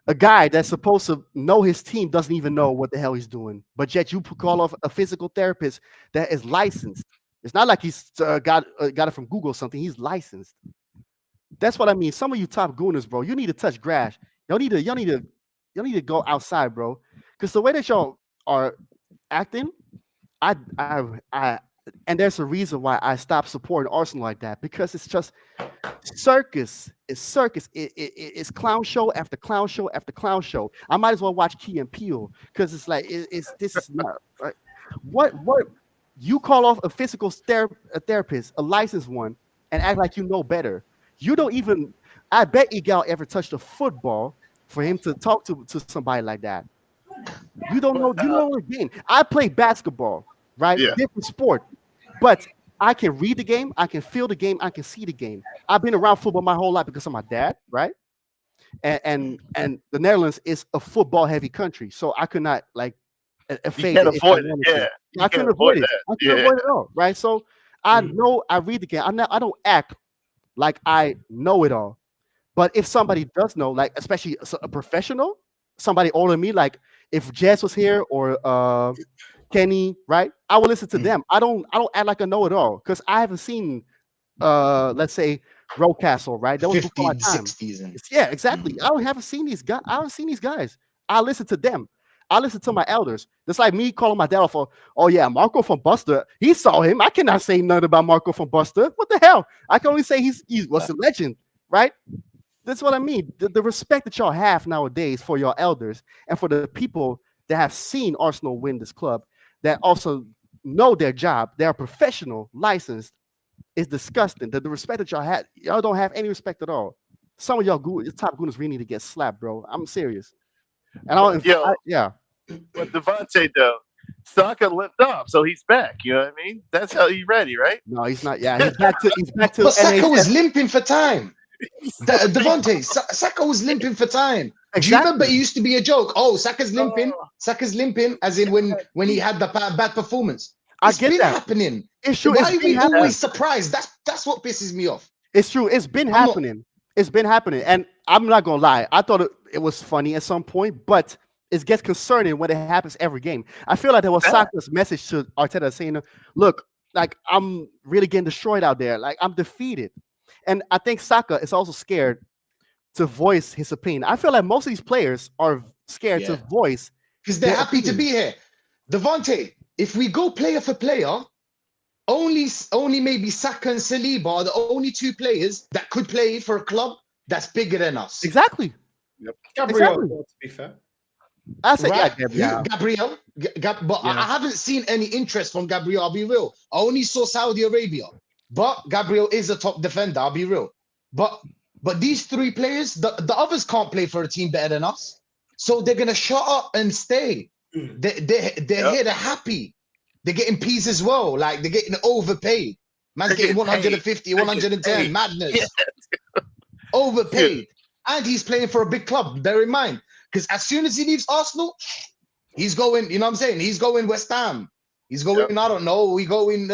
A guy that's supposed to know his team doesn't even know what the hell he's doing, but yet you call off a physical therapist that is licensed. It's not like he's got it from Google or something. He's licensed. That's what I mean. Some of you top gooners, bro, you need to touch grass. Y'all need to go outside, bro. Because the way that y'all are acting, and there's a reason why I stopped supporting Arsenal like that, because it's just circus. It's circus. It's clown show after clown show after clown show. I might as well watch Key and Peele, because it's like this is not right. What you call off a physical therapist, a licensed one, and act like you know better. You don't even. I bet Igal ever touched a football for him to talk to somebody like that. You don't know. You know the game. I play basketball, right? Yeah. Different sport, but I can read the game. I can feel the game. I can see the game. I've been around football my whole life because of my dad, right? And the Netherlands is a football-heavy country, so I could not like you can't avoid it. Yeah, I couldn't avoid it. I couldn't avoid it at all, right? So I know I read the game. I don't act like I know it all. But if somebody does know, like especially a professional, somebody older than me, like if Jess was here or Kenny, right? I will listen to them. I don't act like I know it all, because I haven't seen let's say Rocastle, right? That was before my time. 60s. Yeah, exactly. I haven't seen these guys. I haven't seen these guys. I listen to them. I listen to my elders. That's like me calling my dad for, oh yeah, Marco from Buster. He saw him. I cannot say nothing about Marco from Buster. What the hell? I can only say he was a legend, right? That's what I mean. The respect that y'all have nowadays for your elders and for the people that have seen Arsenal win this club, that also know their job, they are professional, licensed, is disgusting. The respect that y'all don't have any respect at all. Some of y'all top gooners really need to get slapped, bro. I'm serious. And yeah. But Devontae though, Saka limped off, so he's back. You know what I mean? That's how he's ready, right? No, he's not. Yeah, he's back to. But Saka was limping for time. Devontae, Saka was limping for time. Exactly. Do you remember it used to be a joke? Oh, Saka's limping. Saka's limping, as in when he had the bad performance. It's been happening. It's true. Why are we always surprised? That's what pisses me off. It's true. It's been happening. It's been happening, and I'm not gonna lie. I thought it was funny at some point, but it gets concerning when it happens every game. I feel like there was Saka's message to Arteta saying, "Look, like I'm really getting destroyed out there. Like I'm defeated." And I think Saka is also scared to voice his opinion. I feel like most of these players are scared to voice because they're their happy to opinion. be here. Devontae, if we go player for player, only maybe Saka and Saliba are the only two players that could play for a club that's bigger than us. Exactly. Gabriel, Exactly. to be fair. I said, Right? yeah, Gabriel. But Yeah. I haven't seen any interest from Gabriel. I'll be real. I only saw Saudi Arabia. But Gabriel is a top defender. I'll be real. But these three players, the others can't play for a team better than us. So they're gonna shut up and stay. They're here. They're happy. They're getting peas as well. Like they're getting overpaid. Man's getting 150, 110. Madness. Yeah. Overpaid. And he's playing for a big club. Bear in mind. Because as soon as he leaves Arsenal, he's going, you know what I'm saying? He's going West Ham. He's going, I don't know, he's going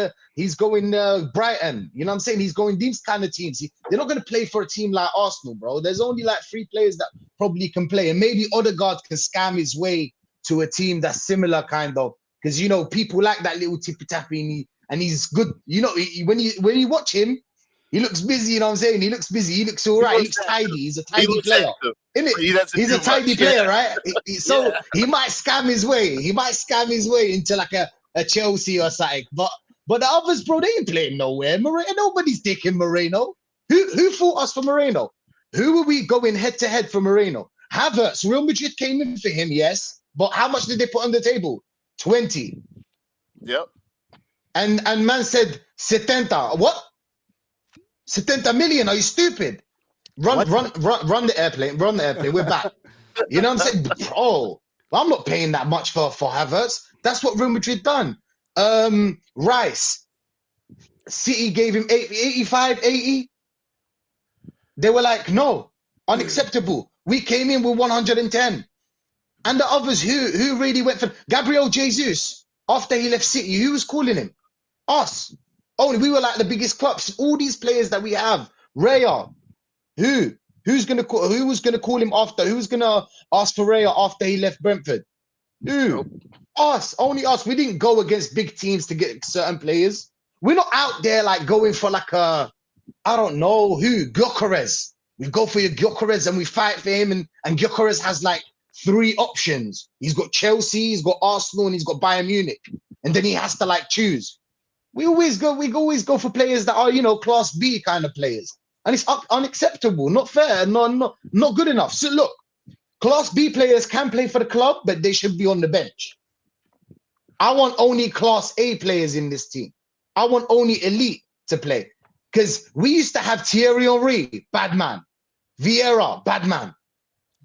Brighton. You know what I'm saying? He's going these kind of teams. They're not going to play for a team like Arsenal, bro. There's only like 3 players that probably can play. And maybe Odegaard can scam his way to a team that's similar kind of. Because, you know, people like that little tippy-tappy and he's good. You know, when you watch him, he looks busy, you know what I'm saying? He looks busy. He looks all right. He looks tidy. He's a tidy player. Isn't it? He's a tidy player, right? So he might scam his way. He might scam his way into like a Chelsea or something. But the others, bro, they ain't playing nowhere. Nobody's taking Moreno. Who fought us for Moreno? Who were we going head-to-head for Moreno? Havertz. Real Madrid came in for him, yes. But how much did they put on the table? 20. Yep. And man said 70. What? 70 million? Are you stupid? Run the airplane. Run the airplane. We're back. You know what I'm saying? Oh, I'm not paying that much for Havertz. That's what Real Madrid done. Rice. City gave him 85, 80. They were like, no, unacceptable. We came in with 110. And the others who really went for Gabriel Jesus after he left City, who was calling him? Us. Oh, we were like the biggest clubs. All these players that we have. Raya. Who was gonna call him after? Who was gonna ask for Raya after he left Brentford? Who? Us. Only us. We didn't go against big teams to get certain players. We're not out there like going for like I don't know who. Gyökeres. We go for your Gyökeres and we fight for him. And Gyökeres has like 3 options. He's got Chelsea, he's got Arsenal, and he's got Bayern Munich. And then he has to like choose. We always go for players that are, you know, class B kind of players. And it's unacceptable, not fair, not good enough. So look, class B players can play for the club, but they should be on the bench. I want only class A players in this team. I want only elite to play. Because we used to have Thierry Henry, bad man. Vieira, bad man.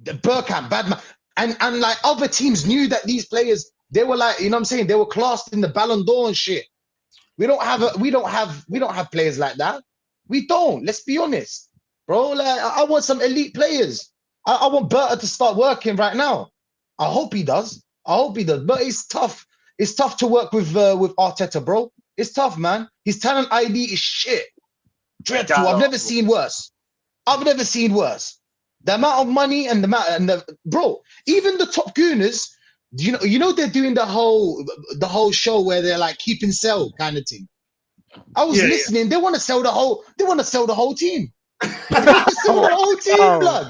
Bergkamp, bad man. And like other teams knew that these players, they were like, you know what I'm saying? They were classed in the Ballon d'Or and shit. We don't have players like that. We don't. Let's be honest, bro. Like I want some elite players. I want Berta to start working right now. I hope he does. But it's tough. It's tough to work with Arteta, bro. It's tough, man. His talent ID is shit. Dreadful. I've never seen worse. The amount of money and bro. Even the top gooners. You know they're doing the whole show where they're like keep and sell kind of thing. I was listening. They want to sell the whole. They want to sell the whole team. Blood.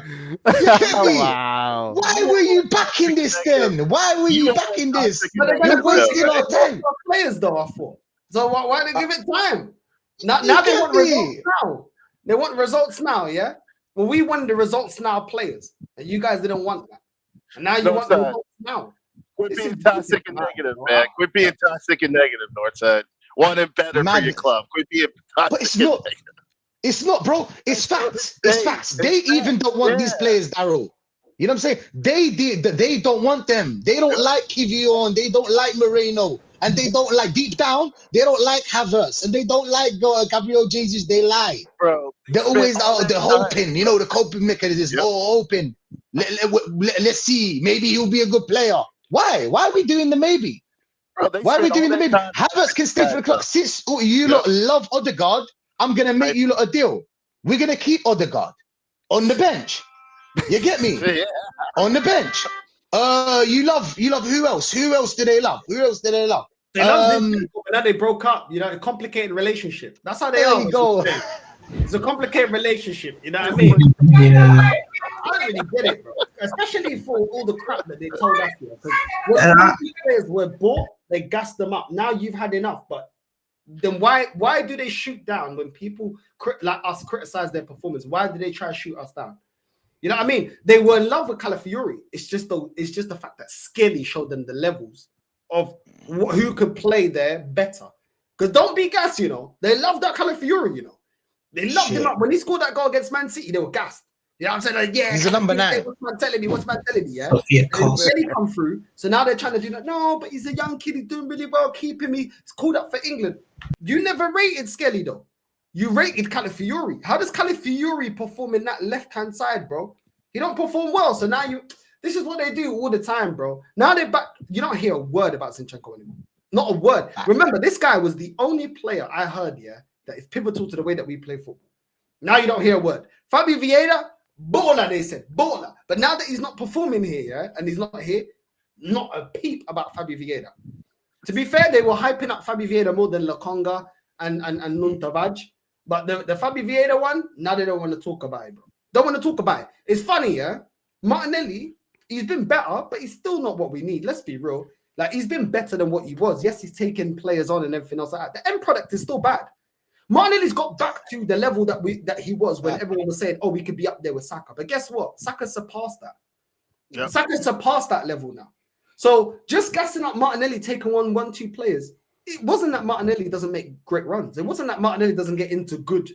You get me? Wow. Why were you backing this then? Why were you backing this? You're wasting our time. Players though, I thought. So why they give it time? Now they want results now. They want results now, yeah. Well, we wanted the results now players, and you guys didn't want that. And now you want the results now. Quit being toxic and negative, man. Quit being toxic and negative, Northside. Wanting better for your club. Quit being toxic. But it's not, bro. It's facts. It's facts. They even don't want these players, Daryl. You know what I'm saying? They don't want them. They don't like Kivion. They don't like Moreno. And they don't like, deep down, they don't like Havertz. And they don't like Gabriel Jesus. They lie. Bro. They're always they're hoping, you know, the coping mechanism. Hoping. Let's see. Maybe he'll be a good player. Why? Why are we doing the maybe? Bro, why are we doing the maybe? Havertz can stay for the club. Since you lot love Odegaard, I'm going to make you lot a deal. We're going to keep Odegaard on the bench. You get me? On the bench. You love who else? Who else do they love? They love him. Now they broke up. You know, a complicated relationship. That's how they are. There you go. It's a complicated relationship. You know what I mean? Yeah. I don't really get it, bro. Especially for all the crap that they told us here. Because when And I- these players were bought, they gassed them up. Now you've had enough. But then why do they shoot down when people like us criticize their performance? Why do they try to shoot us down? You know what I mean? They were in love with Calafiori. It's just the fact that Skelly showed them the levels of who could play there better. Because don't be gassed, you know. They love that Calafiori, you know. They loved him up. When he scored that goal against Man City, they were gassed. You know what I'm saying? Like, yeah, He's a number 9. What's man telling me? What's man telling me? Yeah. Sophia And Cost. then he come through. So now they're trying to do that. No, but he's a young kid. He's doing really well. Keep him. He's called up for England. You never rated Skelly, though. You rated Calafiori. How does Calafiori perform in that left-hand side, bro? He don't perform well. So now this is what they do all the time, bro. Now they're back. You don't hear a word about Zinchenko anymore. Not a word. Remember, this guy was the only player I heard, that is pivotal to the way that we play football. Now you don't hear a word. Fabio Vieira, baller, they said, baller. But now that he's not performing here, and he's not here, not a peep about Fabio Vieira. To be fair, they were hyping up Fabio Vieira more than Lokonga and Nuntavaj. But the Fabio Vieira one, now they don't want to talk about it, bro. Don't want to talk about it. It's funny, Martinelli, he's been better, but he's still not what we need. Let's be real. Like, he's been better than what he was. Yes, he's taken players on and everything else like that. The end product is still bad. Martinelli's got back to the level that he was when everyone was saying, oh, we could be up there with Saka. But guess what? Saka surpassed that. Yep. Saka surpassed that level now. So just gassing up Martinelli taking on 1-2 players, it wasn't that Martinelli doesn't make great runs. It wasn't that Martinelli doesn't get into good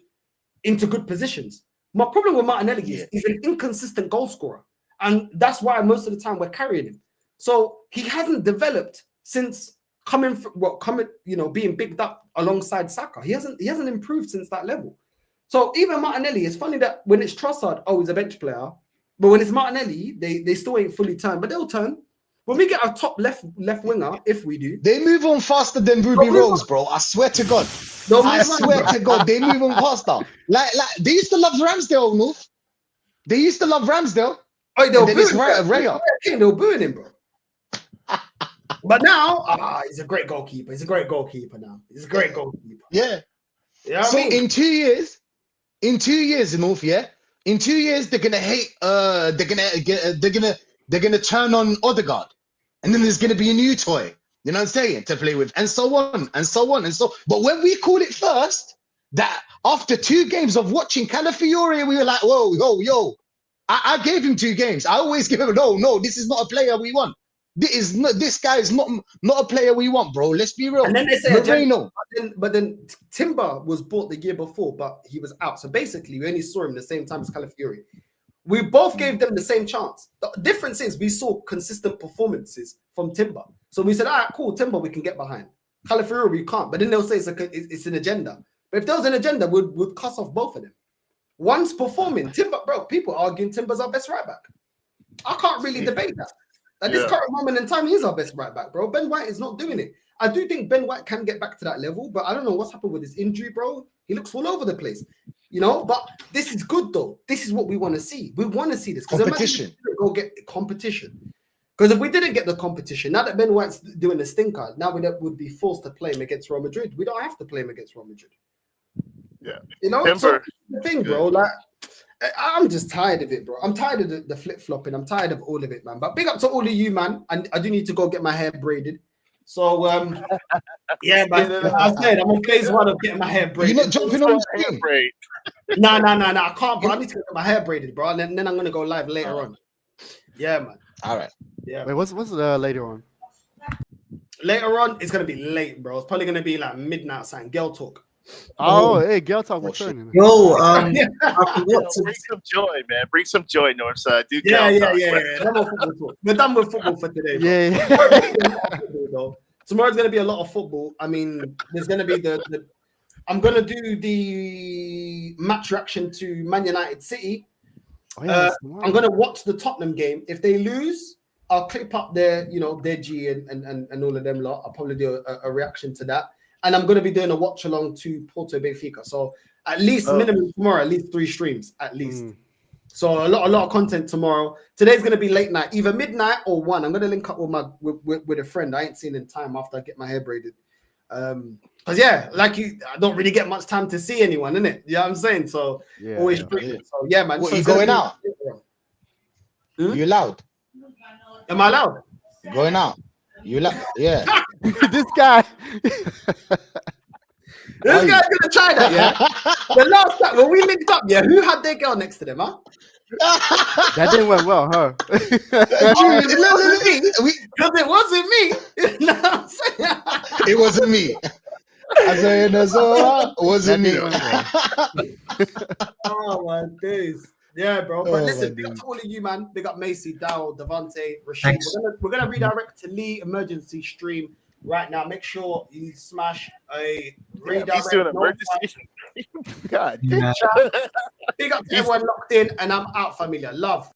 positions. My problem with Martinelli is he's an inconsistent goal scorer. And that's why most of the time we're carrying him. So he hasn't developed since being bigged up alongside Saka. He hasn't improved since that level. So even Martinelli, it's funny that when it's Trossard, he's a bench player. But when it's Martinelli, they still ain't fully turned, but they'll turn. When we get our top left winger, if we do, they move on faster than Ruby Rose, bro. I swear to God. I swear to God, they move on faster. Like they used to love Ramsdale, North. They used to love Ramsdale. Oh, they were booing Raya. They were booing him, bro. But now, he's a great goalkeeper. He's a great goalkeeper now. He's a great goalkeeper. Yeah. Yeah. So in 2 years, North, in 2 years they're gonna hate. They're gonna turn on Odegaard, and then there's gonna be a new toy. You know what I'm saying, to play with, and so on and so on and so. But when we called it first, that after 2 games of watching Calafiori, we were like, whoa, yo. I gave him 2 games. I always give him no. This is not a player we want. This guy is not a player we want, bro. Let's be real. And then they say Moreno. But then Timber was bought the year before, but he was out. So basically, we only saw him the same time as Calafiori. We both gave them the same chance. The difference is we saw consistent performances from Timber. So we said, all right, cool, Timber, we can get behind. Calafiori, we can't. But then they'll say it's an agenda. But if there was an agenda, we'd cuss off both of them. One's performing. Timber, bro, people arguing Timber's our best right back. I can't really debate that. At this current moment in time, he's our best right back, bro. Ben White is not doing it. I do think Ben White can get back to that level, but I don't know what's happened with his injury, bro. He looks all over the place, you know. But this is good, though. This is what we want to see. We want to see this competition. Go get competition. Because if we didn't get the competition, now that Ben White's doing the stinker, now we would be forced to play him against Real Madrid. We don't have to play him against Real Madrid. Yeah, you know. So the thing, bro. Like, I'm just tired of it, bro. I'm tired of the flip-flopping. I'm tired of all of it, man. But big up to all of you, man. And I do need to go get my hair braided. So, yeah, man. I said I'm on phase 1 of getting my hair braided. You're not jumping on the hair braid. No. I can't, bro. I need to get my hair braided, bro. And then I'm going to go live later on. Yeah, man. All right. Yeah. Wait, what's later on? Later on, it's going to be late, bro. It's probably going to be like midnight something. Girl talk. Oh, hey, Girl Talk returning. Yo, bring some joy, man. Bring some joy, Northside. Do yeah. We're done with football for today, bro. Yeah. Tomorrow's going to be a lot of football. I mean, there's going to be the I'm going to do the match reaction to Man United City. Oh, yeah, I'm going to watch the Tottenham game. If they lose, I'll clip up their G and all of them lot. I'll probably do a reaction to that. And I'm going to be doing a watch along to Porto Benfica. So at least minimum tomorrow, at least 3 streams, at least. So a lot of content tomorrow. Today's going to be late night, either midnight or 1. I'm going to link up with a friend I ain't seen in time after I get my hair braided. Because like I don't really get much time to see anyone, innit? You know what I'm saying? So always frequent. So man. What, so you it's gonna going be- out? You loud? Am I allowed? Going out? You loud? Yeah. This guy. This guy's gonna try that, yeah. The last time when we linked up, yeah, who had their girl next to them, huh? That didn't went well, huh? Because it wasn't me. You know what I'm saying? It wasn't me. I said, it wasn't me. Oh my days. Yeah, bro. But Oh, listen, my big up days. to all of you, man. Big up Macy, Dowell, Devante, Rashid. Thanks. We're gonna redirect to Lee emergency stream right now. Make sure you smash a redirect. He's doing no emergency. God. Yeah. Big up to everyone locked in, and I'm out, familia. Love.